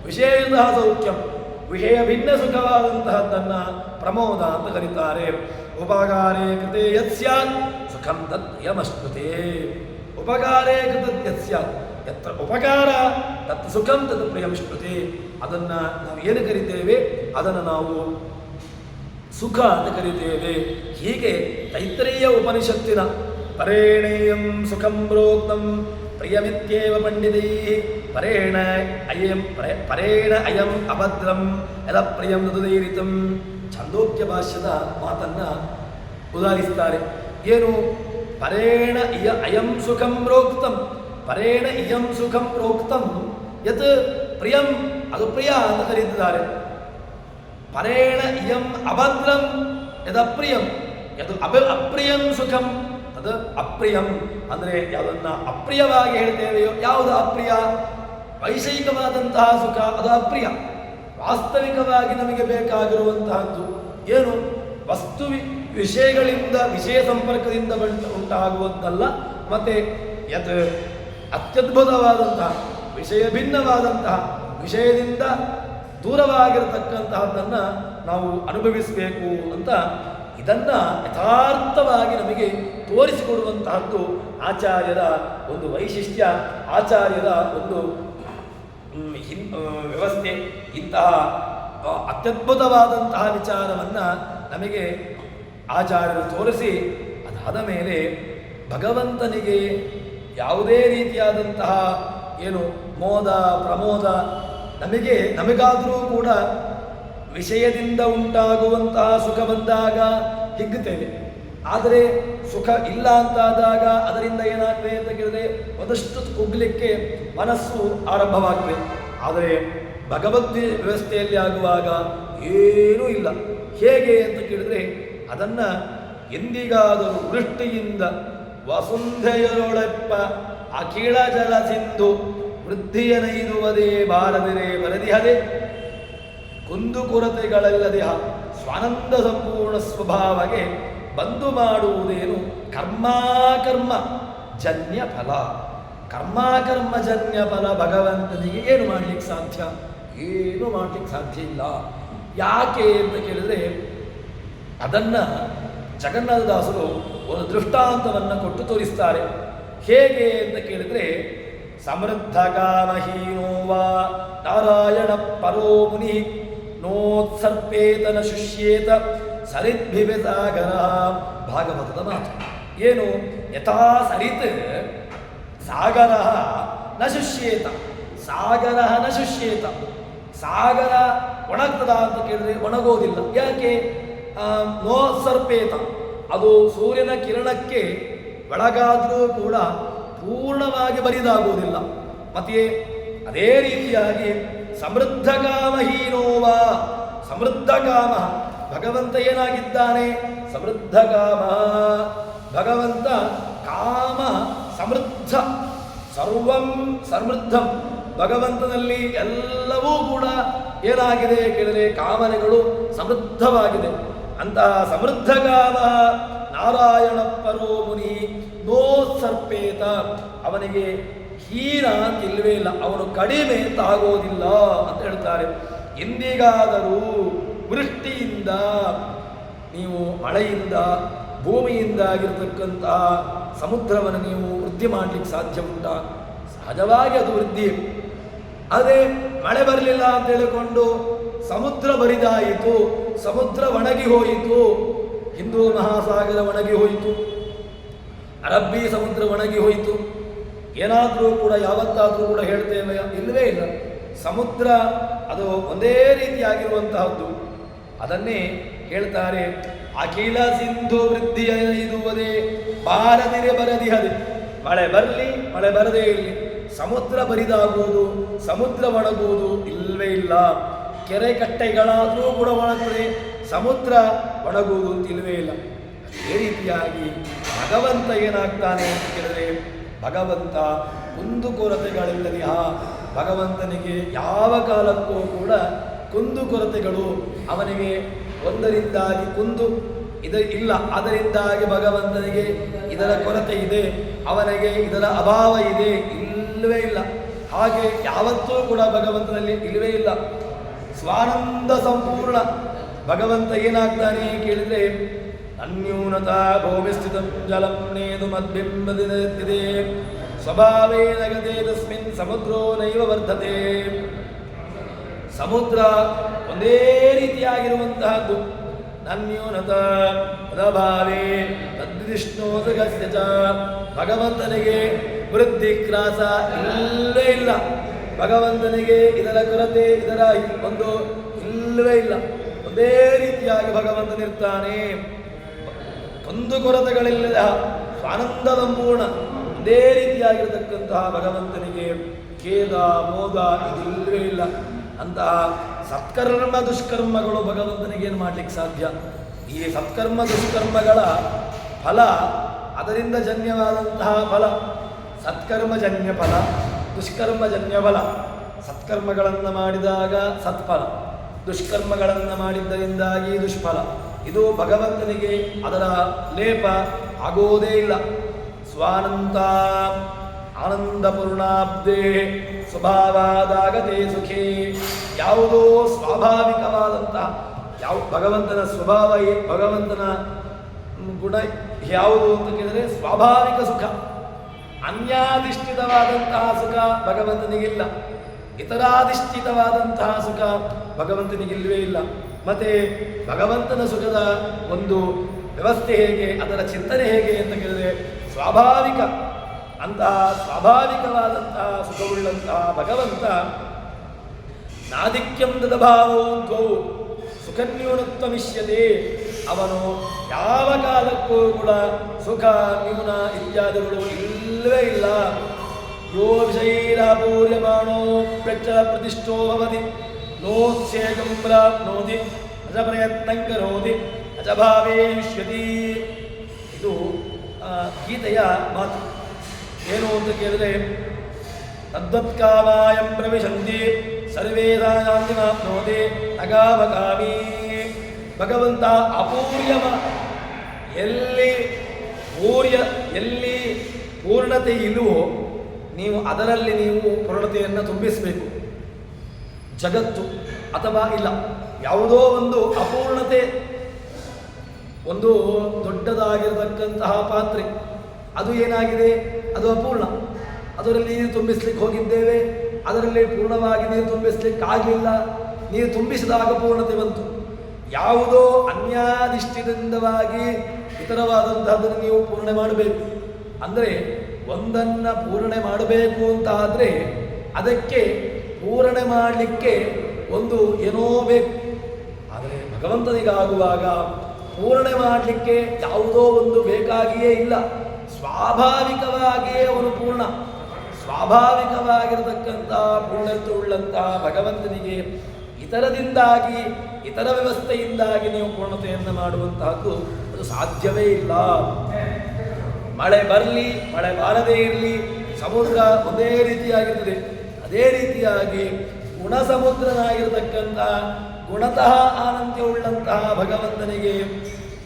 ವಿಶೇಷತಃ ಸೌಖ್ಯಂ. ವಿಷಯ ಭಿನ್ನ ಸುಖವಾದಂತಹದ್ದನ್ನು ಪ್ರಮೋದ ಅಂತ ಕರೀತಾರೆ. ಉಪಕಾರೇ ಕೃತೆ ಯತ್ ಸ್ಯಾತ್ ಸುಖಂ ತತ್ ಪ್ರಿಯಮಶ್ನುತೆ. ಉಪಕಾರೇ ಕೃತ ಯತ್ ಸ್ಯಾತ್, ಯತ್ರ ಉಪಕಾರ ತತ್ ಸುಖಂ ತತ್ ಪ್ರಿಯಮಶ್ನುತೆ. ಅದನ್ನು ನಾವು ಏನು ಕರಿತೇವೆ ಅದನ್ನು ನಾವು ಸುಖ ಅಂತ ಕರಿತೇವೆ. ಹೀಗೆ ತೈತ್ರೇಯ ಉಪನಿಷತ್ತಿನ ಪರೇಣೇಯಂ ಸುಖಂ ಪ್ರೋಕ್ತಂ ಪ್ರಿಯಮಿತ್ಯೇವ ಪಂಡಿತೈಃ ಪರೇಣ ಅಯಂ ಅಭದ್ರಂ ಯದ ಪ್ರಿಯಂ ತದುದೈರಿತಂ. ಛಂದೋಕ್ಯ ಭಾಷ್ಯದ ಮಾತನ್ನು ಉದಾಹರಿಸ್ತಾರೆ. ಏನು ಪರೇಣ ಅಯಂ ಸುಖಂ ಪ್ರೋಕ್ತಂ, ಪರೇಣ ಇಯಂ ಸುಖಂ ಪ್ರೋಕ್ತಂ ಯತ್ ಪ್ರಿಯಂ, ಅದು ಪ್ರಿಯ ಅಂತ ಕರೀತಿದ್ದಾರೆ. ಪರೇಣ ಇಯಂ ಅಭದ್ರಂ ಯದಪ್ರಿಯಂ, ಯದು ಅಪ್ರಿಯಂ ಸುಖಂ ಅದು ಅಪ್ರಿಯಂ. ಅಂದರೆ ಯಾವುದನ್ನು ಅಪ್ರಿಯವಾಗಿ ಹೇಳ್ತೇವೆಯೋ, ಯಾವುದು ಅಪ್ರಿಯ, ವೈಷಯಿಕವಾದಂತಹ ಸುಖ ಅದು ಅಪ್ರಿಯ. ವಾಸ್ತವಿಕವಾಗಿ ನಮಗೆ ಬೇಕಾಗಿರುವಂತಹದ್ದು ಏನು, ವಸ್ತು ವಿಷಯಗಳಿಂದ ವಿಷಯ ಸಂಪರ್ಕದಿಂದ ಉಂಟಾಗುವಂತಲ್ಲ. ಮತ್ತು ಯತ್ ಅತ್ಯದ್ಭುತವಾದಂತಹ ವಿಷಯ ಭಿನ್ನವಾದಂತಹ ವಿಷಯದಿಂದ ದೂರವಾಗಿರತಕ್ಕಂತಹದ್ದನ್ನು ನಾವು ಅನುಭವಿಸಬೇಕು ಅಂತ ಇದನ್ನು ಯಥಾರ್ಥವಾಗಿ ನಮಗೆ ತೋರಿಸಿಕೊಡುವಂತಹದ್ದು ಆಚಾರ್ಯರ ಒಂದು ವೈಶಿಷ್ಟ್ಯ, ಆಚಾರ್ಯರ ಒಂದು ವ್ಯವಸ್ಥೆ. ಇಂತಹ ಅತ್ಯದ್ಭುತವಾದಂತಹ ವಿಚಾರವನ್ನು ನಮಗೆ ಆಚಾರ್ಯರು ತೋರಿಸಿ, ಅದಾದ ಮೇಲೆ ಭಗವಂತನಿಗೆ ಯಾವುದೇ ರೀತಿಯಾದಂತಹ ಏನು ಮೋದ ಪ್ರಮೋದ ನಮಗಾದರೂ ಕೂಡ ವಿಷಯದಿಂದ ಉಂಟಾಗುವಂತಹ ಸುಖ ಬಂದಾಗ ಹಿಗ್ಗುತ್ತೇವೆ. ಆದರೆ ಸುಖ ಇಲ್ಲ ಅಂತಾದಾಗ ಅದರಿಂದ ಏನಾಗ್ತದೆ ಅಂತ ಕೇಳಿದ್ರೆ ಒಂದಷ್ಟು ಕುಗ್ಗಲಿಕ್ಕೆ ಮನಸ್ಸು ಆರಂಭವಾಗ್ತದೆ. ಆದರೆ ಭಗವದ್ ವ್ಯವಸ್ಥೆಯಲ್ಲಿ ಆಗುವಾಗ ಏನೂ ಇಲ್ಲ. ಹೇಗೆ ಅಂತ ಕೇಳಿದ್ರೆ ಅದನ್ನು ಎಂದಿಗಾದರೂ ವೃಷ್ಟಿಯಿಂದ ವಸುಂಧೆಯರೊಳಪ್ಪ ಅಖಿಳ ಜಲ ಸಿಂಧು ವೃದ್ಧಿಯನೈದುವುದೇ ಬಾರದಿರೆ ಬರದಿಹದೆ ಕುಂದು ಕೊರತೆಗಳಲ್ಲದೆ ಸ್ವಾನಂದ ಸಂಪೂರ್ಣ ಸ್ವಭಾವಗೆ ಬಂದು ಮಾಡುವುದೇನು ಕರ್ಮಾಕರ್ಮ ಜನ್ಯ ಫಲ. ಕರ್ಮಾಕರ್ಮ ಜನ್ಯ ಫಲ ಭಗವಂತನಿಗೆ ಏನು ಮಾಡಲಿಕ್ಕೆ ಸಾಧ್ಯ? ಏನು ಮಾಡಲಿಕ್ಕೆ ಸಾಧ್ಯ ಇಲ್ಲ. ಯಾಕೆ ಅಂತ ಕೇಳಿದರೆ ಅದನ್ನು ಜಗನ್ನಾಥದಾಸರು ಒಂದು ದೃಷ್ಟಾಂತವನ್ನು ಕೊಟ್ಟು ತೋರಿಸ್ತಾರೆ. ಹೇಗೆ ಅಂತ ಕೇಳಿದರೆ, ಸಮೃದ್ಧ ಕಾಮಹೀನೋ ವಾ ನಾರಾಯಣ ಪರೋ ಮುನಿ ನೋತ್ಸರ್ಪೇತನ ಶುಷ್ಯೇತ ಸರಿದ್ಭಿವೆ ಸಾಗರ. ಭಾಗವತದ ಮಾತು ಏನು, ಯಥಾ ಸರಿತ್ ಸಾಗರ ನ ಶುಷ್ಯೇತ, ಸಾಗರ ನ ಶುಷ್ಯೇತ. ಸಾಗರ ಒಣಗ್ತದ ಅಂತ ಕೇಳಿದ್ರೆ ಒಣಗೋದಿಲ್ಲ. ಯಾಕೆ? ನೋತ್ಸರ್ಪೇತ, ಅದು ಸೂರ್ಯನ ಕಿರಣಕ್ಕೆ ಒಳಗಾದರೂ ಕೂಡ ಪೂರ್ಣವಾಗಿ ಬರಿದಾಗುವುದಿಲ್ಲ. ಮತ್ತೆ ಅದೇ ರೀತಿಯಾಗಿ ಸಮೃದ್ಧ ಕಾಮಹೀನೋವ, ಸಮೃದ್ಧ ಕಾಮ ಭಗವಂತ ಏನಾಗಿದ್ದಾನೆ? ಸಮೃದ್ಧ ಕಾಮ ಭಗವಂತ ಕಾಮ ಸಮೃದ್ಧ, ಸರ್ವಂ ಸಮೃದ್ಧಂ. ಭಗವಂತನಲ್ಲಿ ಎಲ್ಲವೂ ಕೂಡ ಏನಾಗಿದೆ ಕೇಳಿದರೆ ಕಾಮನೆಗಳು ಸಮೃದ್ಧವಾಗಿದೆ. ಅಂತಹ ಸಮೃದ್ಧ ಕಾಮ ನಾರಾಯಣ ಪರೋ ಮುನಿ ನೋ ಸರ್ಪೇತ, ಅವನಿಗೆ ಹೀನ ಅಂತ ಇಲ್ಲವೇ ಇಲ್ಲ, ಅವನು ಕಡಿಮೆ ಅಂತ ಆಗೋದಿಲ್ಲ ಅಂತ ಹೇಳ್ತಾರೆ. ಎಂದಿಗಾದರೂ ವೃಷ್ಟಿಯಿಂದ, ನೀವು ಮಳೆಯಿಂದ ಭೂಮಿಯಿಂದ ಆಗಿರತಕ್ಕಂತಹ ಸಮುದ್ರವನ್ನು ನೀವು ವೃದ್ಧಿ ಮಾಡಲಿಕ್ಕೆ ಸಾಧ್ಯ ಉಂಟಾ? ಸಹಜವಾಗಿ ಅದು ವೃದ್ಧಿ. ಅದೇ ಮಳೆ ಬರಲಿಲ್ಲ ಅಂತ ಹೇಳಿಕೊಂಡು ಸಮುದ್ರ ಬರಿದಾಯಿತು, ಸಮುದ್ರ ಒಣಗಿ ಹೋಯಿತು, ಹಿಂದೂ ಮಹಾಸಾಗರ ಒಣಗಿ ಹೋಯಿತು, ಅರಬ್ಬಿ ಸಮುದ್ರ ಒಣಗಿ ಹೋಯಿತು, ಏನಾದರೂ ಕೂಡ ಯಾವತ್ತಾದರೂ ಕೂಡ ಹೇಳ್ತೇವೆ? ಇಲ್ಲವೇ ಇಲ್ಲ. ಸಮುದ್ರ ಅದು ಒಂದೇ ರೀತಿಯಾಗಿರುವಂತಹದ್ದು. ಅದನ್ನೇ ಹೇಳ್ತಾರೆ, ಅಖಿಲ ಸಿಂಧು ವೃದ್ಧಿಯ ಇರುವುದೇ ಬಾರದಿರೆ ಬರದಿಹದೆ. ಮಳೆ ಬರಲಿ ಮಳೆ ಬರದೇ ಇರಲಿ, ಸಮುದ್ರ ಬರಿದಾಗುವುದು, ಸಮುದ್ರ ಒಣಗುವುದು ಇಲ್ಲವೇ ಇಲ್ಲ. ಕೆರೆ ಕಟ್ಟೆಗಳಾದರೂ ಕೂಡ ಒಣಗುತ್ತದೆ, ಸಮುದ್ರ ಒಣಗುವುದು ಇಲ್ಲವೇ ಇಲ್ಲ. ಅದೇ ರೀತಿಯಾಗಿ ಭಗವಂತ ಏನಾಗ್ತಾನೆ ಅಂತ ಕೇಳಿದ್ರೆ, ಭಗವಂತ ಕುಂದುಕೊರತೆಗಳಿಲ್ಲದೆ, ಭಗವಂತನಿಗೆ ಯಾವ ಕಾಲಕ್ಕೂ ಕೂಡ ಕುಂದುಕೊರತೆಗಳು ಅವನಿಗೆ ಒಂದರಿಂದಾಗಿ ಇಲ್ಲ, ಅದರಿಂದಾಗಿ ಭಗವಂತನಿಗೆ ಇದರ ಕೊರತೆ ಇದೆ, ಅವನಿಗೆ ಇದರ ಅಭಾವ ಇದೆ, ಇಲ್ಲವೇ ಇಲ್ಲ. ಹಾಗೆ ಯಾವತ್ತೂ ಕೂಡ ಭಗವಂತನಲ್ಲಿ ಇಲ್ಲವೇ ಇಲ್ಲ. ಸ್ವಾನಂದ ಸಂಪೂರ್ಣ ಭಗವಂತ ಏನಾಗ್ತಾನೆ ಕೇಳಿದರೆ, ಅನ್ಯೂನತ ಭೂಮಿ ಸ್ಥಿತ ಜಲಂ ನೇದು ಮದ್ಬಿಂಬದಿದೆ ಸ್ವಭಾವೇ ನಗದೆ ತಸ್ಮಿನ್ ಸಮುದ್ರೋ ನೈವ ವರ್ಧತೆ. ಸಮುದ್ರ ಒಂದೇ ರೀತಿಯಾಗಿರುವಂತಹದ್ದು. ನನ್ಯೂನತ ತದಭಾವೇ ತದ್ವಿಷ್ಣೋದಗಸ್ಯ ಚ. ಭಗವಂತನಿಗೆ ವೃದ್ಧಿ ಕ್ರಾಸ ಇಲ್ಲವೇ ಇಲ್ಲ. ಭಗವಂತನಿಗೆ ಇದರ ಕೊರತೆ, ಇದರ ಒಂದು ಇಲ್ಲವೇ ಇಲ್ಲ. ಒಂದೇ ರೀತಿಯಾಗಿ ಭಗವಂತನಿರ್ತಾನೆ. ಒಂದು ಕೊರತೆಗಳಿಲ್ಲದ ಸ್ವಾನಂದ ಸಂಪೂರ್ಣ ಒಂದೇ ರೀತಿಯಾಗಿರತಕ್ಕಂತಹ ಭಗವಂತನಿಗೆ ಖೇದ ಮೋದ ಇದಿಲ್ಲವೇ ಇಲ್ಲ. ಅಂತಹ ಸತ್ಕರ್ಮ ದುಷ್ಕರ್ಮಗಳು ಭಗವಂತನಿಗೆ ಏನು ಮಾಡಲಿಕ್ಕೆ ಸಾಧ್ಯ? ಈ ಸತ್ಕರ್ಮ ದುಷ್ಕರ್ಮಗಳ ಫಲ, ಅದರಿಂದ ಜನ್ಯವಾದಂತಹ ಫಲ, ಸತ್ಕರ್ಮಜನ್ಯ ಫಲ, ದುಷ್ಕರ್ಮಜನ್ಯ ಫಲ. ಸತ್ಕರ್ಮಗಳನ್ನು ಮಾಡಿದಾಗ ಸತ್ಫಲ, ದುಷ್ಕರ್ಮಗಳನ್ನು ಮಾಡಿದ್ದರಿಂದಾಗಿ ದುಷ್ಫಲ. ಇದು ಭಗವಂತನಿಗೆ ಅದರ ಲೇಪ ಆಗೋದೇ ಇಲ್ಲ. ಸ್ವಾನಂತ ಆನಂದಪೂರ್ಣಾಬ್ಧೇ ಸ್ವಭಾವಾದಾಗತೆ ಸುಖೇ. ಯಾವುದೋ ಸ್ವಾಭಾವಿಕವಾದಂತಹ ಭಗವಂತನ ಸ್ವಭಾವ, ಭಗವಂತನ ಗುಣ ಯಾವುದು ಅಂತ ಕೇಳಿದರೆ ಸ್ವಾಭಾವಿಕ ಸುಖ. ಅನ್ಯಾಧಿಷ್ಠಿತವಾದಂತಹ ಸುಖ ಭಗವಂತನಿಗಿಲ್ಲ, ಇತರಾಧಿಷ್ಠಿತವಾದಂತಹ ಸುಖ ಭಗವಂತನಿಗಿಲ್ಲವೇ ಇಲ್ಲ. ಮತ್ತೆ ಭಗವಂತನ ಸುಖದ ಒಂದು ವ್ಯವಸ್ಥೆ ಹೇಗೆ, ಅದರ ಚಿಂತನೆ ಹೇಗೆ ಅಂತ ಕೇಳಿದರೆ ಸ್ವಾಭಾವಿಕ, ಅಂತಹ ಸ್ವಾಭಾವಿಕವಾದಂತಹ ಸುಖವುಳ್ಳಂತಹ ಭಗವಂತ ನಾಧಿಕ್ಯಂ ದದಭಾವೋ ದ್ವೌ ಸುಖನ್ಯೂನತ್ವಮಿಷ್ಯತೆ. ಅವನು ಯಾವ ಕಾಲಕ್ಕೂ ಕೂಡ ಸುಖ ನ್ಯೂನ ಇತ್ಯಾದಿಗಳು ಇಲ್ಲವೇ ಇಲ್ಲ. ಯೋ ವಿಷಯೈರಾಪೂರ್ಯಮಾಣೋ ಪ್ರಚಲ ಪ್ರತಿಷ್ಠೋ ಭವತಿ ನೋತ್ಸೇಗಂ ಪ್ರಾಪ್ನೋತಿ ಅಜ ಪ್ರಯತ್ನಂ ಕರೋತಿ ಅಜ ಭಾವೇಷ್ಯತಿ. ಇದು ಗೀತೆಯ ಮಾತು. ಏನು ಅಂತ ಕೇಳಿದರೆ, ತದ್ವತ್ಕಾಮಾಯಂ ಪ್ರವಿಶಂತಿ ಸರ್ವೇದಾಯಾಂತಿ ಮಾಪ್ನೋತಿ ಅಗಾಮಕಾಮಿ. ಭಗವಂತ ಅಪೂರ್ಯಮ, ಎಲ್ಲಿ ಪೂರ್ಣತೆ ಇಲ್ಲವೋ ನೀವು ಅದರಲ್ಲಿ ನೀವು ಪೂರ್ಣತೆಯನ್ನು ತುಂಬಿಸಬೇಕು. ಜಗತ್ತು ಅಥವಾ ಇಲ್ಲ, ಯಾವುದೋ ಒಂದು ಅಪೂರ್ಣತೆ, ಒಂದು ದೊಡ್ಡದಾಗಿರತಕ್ಕಂತಹ ಪಾತ್ರೆ ಅದು ಏನಾಗಿದೆ, ಅದು ಅಪೂರ್ಣ. ಅದರಲ್ಲಿ ನೀರು ತುಂಬಿಸ್ಲಿಕ್ಕೆ ಹೋಗಿದ್ದೇವೆ, ಅದರಲ್ಲಿ ಪೂರ್ಣವಾಗಿ ನೀರು ತುಂಬಿಸ್ಲಿಕ್ಕೆ ಆಗಲಿಲ್ಲ. ನೀರು ತುಂಬಿಸಿದಾಗ ಪೂರ್ಣತೆ ಬಂತು. ಯಾವುದೋ ಅನ್ಯಾಧಿಷ್ಠಿತವಾಗಿ ಇತರವಾದಂತಹದನ್ನು ನೀವು ಪೂರ್ಣೆ ಮಾಡಬೇಕು. ಅಂದರೆ ಒಂದನ್ನು ಪೂರ್ಣೆ ಮಾಡಬೇಕು ಅಂತ ಆದರೆ ಅದಕ್ಕೆ ಪೂರ್ಣೆ ಮಾಡಲಿಕ್ಕೆ ಒಂದು ಏನೋ ಬೇಕು. ಆದರೆ ಭಗವಂತನಿಗಾಗುವಾಗ ಪೂರ್ಣೆ ಮಾಡಲಿಕ್ಕೆ ಯಾವುದೋ ಒಂದು ಬೇಕಾಗಿಯೇ ಇಲ್ಲ. ಸ್ವಾಭಾವಿಕವಾಗಿಯೇ ಅವನು ಪೂರ್ಣ. ಸ್ವಾಭಾವಿಕವಾಗಿರತಕ್ಕಂಥ ಪೂರ್ಣತ್ವ ಉಳ್ಳಂತಹ ಭಗವಂತನಿಗೆ ಇತರದಿಂದಾಗಿ, ಇತರ ವ್ಯವಸ್ಥೆಯಿಂದಾಗಿ ನೀವು ಪೂರ್ಣತೆಯನ್ನು ಮಾಡುವಂತಹದ್ದು ಅದು ಸಾಧ್ಯವೇ ಇಲ್ಲ. ಮಳೆ ಬರಲಿ ಮಳೆ ಬಾರದೇ ಇರಲಿ, ಸಮುದ್ರ ಒಂದೇ ರೀತಿಯಾಗಿರ್ತದೆ. ಅದೇ ರೀತಿಯಾಗಿ ಗುಣಸಮುದ್ರನಾಗಿರತಕ್ಕಂಥ ಗುಣತಃ ಆನಂದ್ಯವುಳ್ಳಂತಹ ಭಗವಂತನಿಗೆ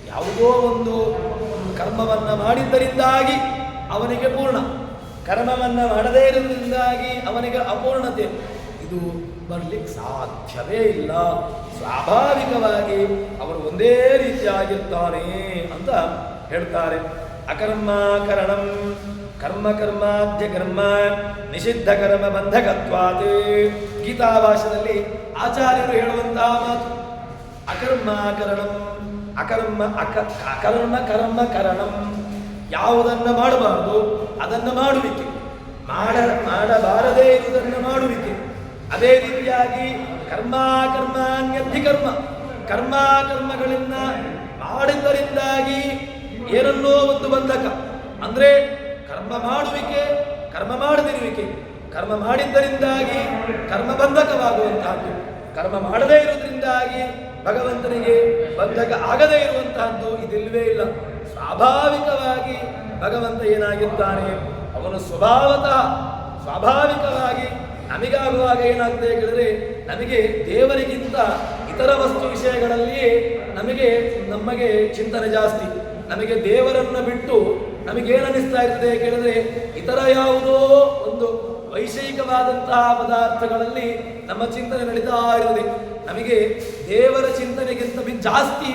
ಯಾವುದೋ ಒಂದು ಕರ್ಮವನ್ನು ಮಾಡಿದ್ದರಿಂದಾಗಿ ಅವನಿಗೆ ಪೂರ್ಣ, ಕರ್ಮವನ್ನು ಮಾಡದೇ ಇರುವುದರಿಂದಾಗಿ ಅವನಿಗೆ ಅಪೂರ್ಣತೆ, ಇದು ಬರಲಿಕ್ಕೆ ಸಾಧ್ಯವೇ ಇಲ್ಲ. ಸ್ವಾಭಾವಿಕವಾಗಿ ಅವರು ಒಂದೇ ರೀತಿಯಾಗಿರ್ತಾನೆ ಅಂತ ಹೇಳ್ತಾರೆ. ಅಕರ್ಮಾಕರಣಂ ಕರ್ಮ ಕರ್ಮಾದ್ಯ ಕರ್ಮ ನಿಷಿದ್ಧ ಕರ್ಮ ಬಂಧಕತ್ವಾತ್. ಗೀತಾಭಾಷದಲ್ಲಿ ಆಚಾರ್ಯರು ಹೇಳುವಂತಹ ಮಾತು ಅಕರ್ಮಾಕರಣಂ, ಅಕರ್ಮ ಕರ್ಮ ಕರಣಂ, ಯಾವುದನ್ನು ಮಾಡಬಾರದು ಅದನ್ನು ಮಾಡುವಿಕೆ, ಮಾಡಬಾರದೇ ಇರುವುದನ್ನು ಮಾಡುವಿಕೆ. ಅದೇ ರೀತಿಯಾಗಿ ಕರ್ಮಾಕರ್ಮಾನ್ಯಧಿ ಕರ್ಮ, ಕರ್ಮಾಕರ್ಮಗಳಿಂದ ಮಾಡಿದ್ದರಿಂದಾಗಿ ಏನನ್ನೋ ಒಂದು ಬಂಧಕ, ಅಂದರೆ ಕರ್ಮ ಮಾಡುವಿಕೆ, ಕರ್ಮ ಮಾಡದಿರುವಿಕೆ. ಕರ್ಮ ಮಾಡಿದ್ದರಿಂದಾಗಿ ಕರ್ಮ ಬಂಧಕವಾಗುವಂತಹದ್ದು, ಕರ್ಮ ಮಾಡದೇ ಇರುವುದರಿಂದಾಗಿ ಭಗವಂತನಿಗೆ ಬಂಧಕ ಆಗದೇ ಇರುವಂತಹದ್ದು ಇದಿಲ್ವೇ ಇಲ್ಲ. ಸ್ವಾಭಾವಿಕವಾಗಿ ಭಗವಂತ ಏನಾಗಿದ್ದಾನೆ, ಅವನು ಸ್ವಾಭಾವಿಕವಾಗಿ ನಮಗಾಗುವಾಗ ಏನಾಗ್ತದೆ ಕೇಳಿದ್ರೆ, ನಮಗೆ ದೇವರಿಗಿಂತ ಇತರ ವಸ್ತು ವಿಷಯಗಳಲ್ಲಿಯೇ ನಮಗೆ ಚಿಂತನೆ ಜಾಸ್ತಿ. ನಮಗೆ ದೇವರನ್ನು ಬಿಟ್ಟು ನಮಗೇನಿಸ್ತಾ ಇರ್ತದೆ ಕೇಳಿದ್ರೆ, ಇತರ ಯಾವುದೋ ಒಂದು ವೈಷಯಿಕವಾದಂತಹ ಪದಾರ್ಥಗಳಲ್ಲಿ ನಮ್ಮ ಚಿಂತನೆ ನಡೀತಾ ಇರುತ್ತದೆ. ನಮಗೆ ದೇವರ ಚಿಂತನೆಗಿಂತ ಜಾಸ್ತಿ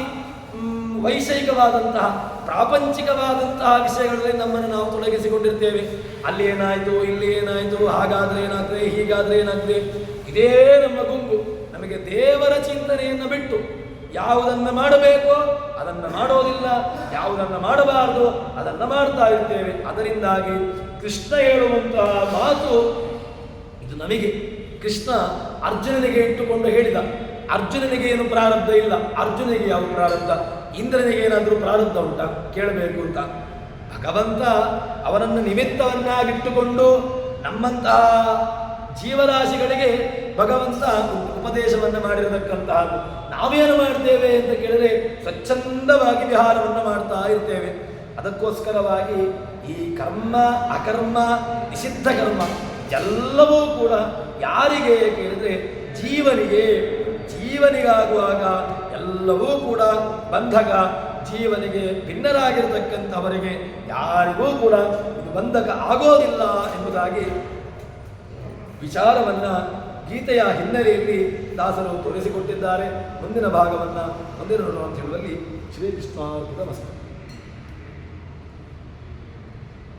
ವೈಷಯಿಕವಾದಂತಹ ಪ್ರಾಪಂಚಿಕವಾದಂತಹ ವಿಷಯಗಳಲ್ಲಿ ನಮ್ಮನ್ನು ನಾವು ತೊಡಗಿಸಿಕೊಂಡಿರ್ತೇವೆ. ಅಲ್ಲಿ ಏನಾಯಿತು, ಇಲ್ಲಿ ಏನಾಯಿತು, ಹಾಗಾದ್ರೆ ಏನಾಗ್ತದೆ, ಹೀಗಾದ್ರೆ ಏನಾಗ್ತದೆ, ಇದೇ ನಮ್ಮ ಗುಂಪು. ನಮಗೆ ದೇವರ ಚಿಂತನೆಯನ್ನು ಬಿಟ್ಟು ಯಾವುದನ್ನು ಮಾಡಬೇಕೋ ಅದನ್ನು ಮಾಡೋದಿಲ್ಲ, ಯಾವುದನ್ನು ಮಾಡಬಾರದು ಅದನ್ನು ಮಾಡ್ತಾ ಇರ್ತೇವೆ. ಅದರಿಂದಾಗಿ ಕೃಷ್ಣ ಹೇಳುವಂತಹ ಮಾತು ಇದು ನಮಗೆ. ಕೃಷ್ಣ ಅರ್ಜುನನಿಗೆ ಇಟ್ಟುಕೊಂಡು ಹೇಳಿದ, ಅರ್ಜುನನಿಗೆ ಏನು ಪ್ರಾರಬ್ಧ ಇಲ್ಲ. ಅರ್ಜುನಿಗೆ ಯಾವ ಪ್ರಾರಬ್ಧ? ಇಂದ್ರನಿಗೆ ಏನಾದರೂ ಪ್ರಾರಬ್ಧ ಉಂಟಾ ಕೇಳಬೇಕು ಅಂತ? ಭಗವಂತ ಅವನನ್ನು ನಿಮಿತ್ತವನ್ನಾಗಿಟ್ಟುಕೊಂಡು ನಮ್ಮಂತಹ ಜೀವರಾಶಿಗಳಿಗೆ ಭಗವಂತ ಉಪದೇಶವನ್ನು ಮಾಡಿರತಕ್ಕಂತಹದ್ದು. ನಾವೇನು ಮಾಡ್ತೇವೆ ಅಂತ ಕೇಳಿದ್ರೆ ಸ್ವಚ್ಛಂದವಾಗಿ ವಿಹಾರವನ್ನು ಮಾಡ್ತಾ ಇರ್ತೇವೆ. ಅದಕ್ಕೋಸ್ಕರವಾಗಿ ಈ ಕರ್ಮ ಅಕರ್ಮ ನಿಷಿದ್ಧ ಕರ್ಮ ಎಲ್ಲವೂ ಕೂಡ ಯಾರಿಗೆ ಕೇಳಿದ್ರೆ ಜೀವನಿಗಾಗುವಾಗ ಎಲ್ಲವೂ ಕೂಡ ಬಂಧಕ. ಜೀವನಿಗೆ ಭಿನ್ನರಾಗಿರತಕ್ಕಂಥವರಿಗೆ ಯಾರಿಗೂ ಕೂಡ ಇದು ಬಂಧಕ ಆಗೋದಿಲ್ಲ ಎಂಬುದಾಗಿ ವಿಚಾರವನ್ನು ಗೀತೆಯ ಹಿನ್ನೆಲೆಯಲ್ಲಿ ದಾಸರು ತೋರಿಸಿಕೊಟ್ಟಿದ್ದಾರೆ. ಮುಂದಿನ ಭಾಗವನ್ನು ಮುಂದಿನ ನೋಡುವ ಅಂತ ಹೇಳುವಲ್ಲಿ ಶ್ರೀಕೃಷ್ಣಾರ್ಪಿತಮಸ್ತು.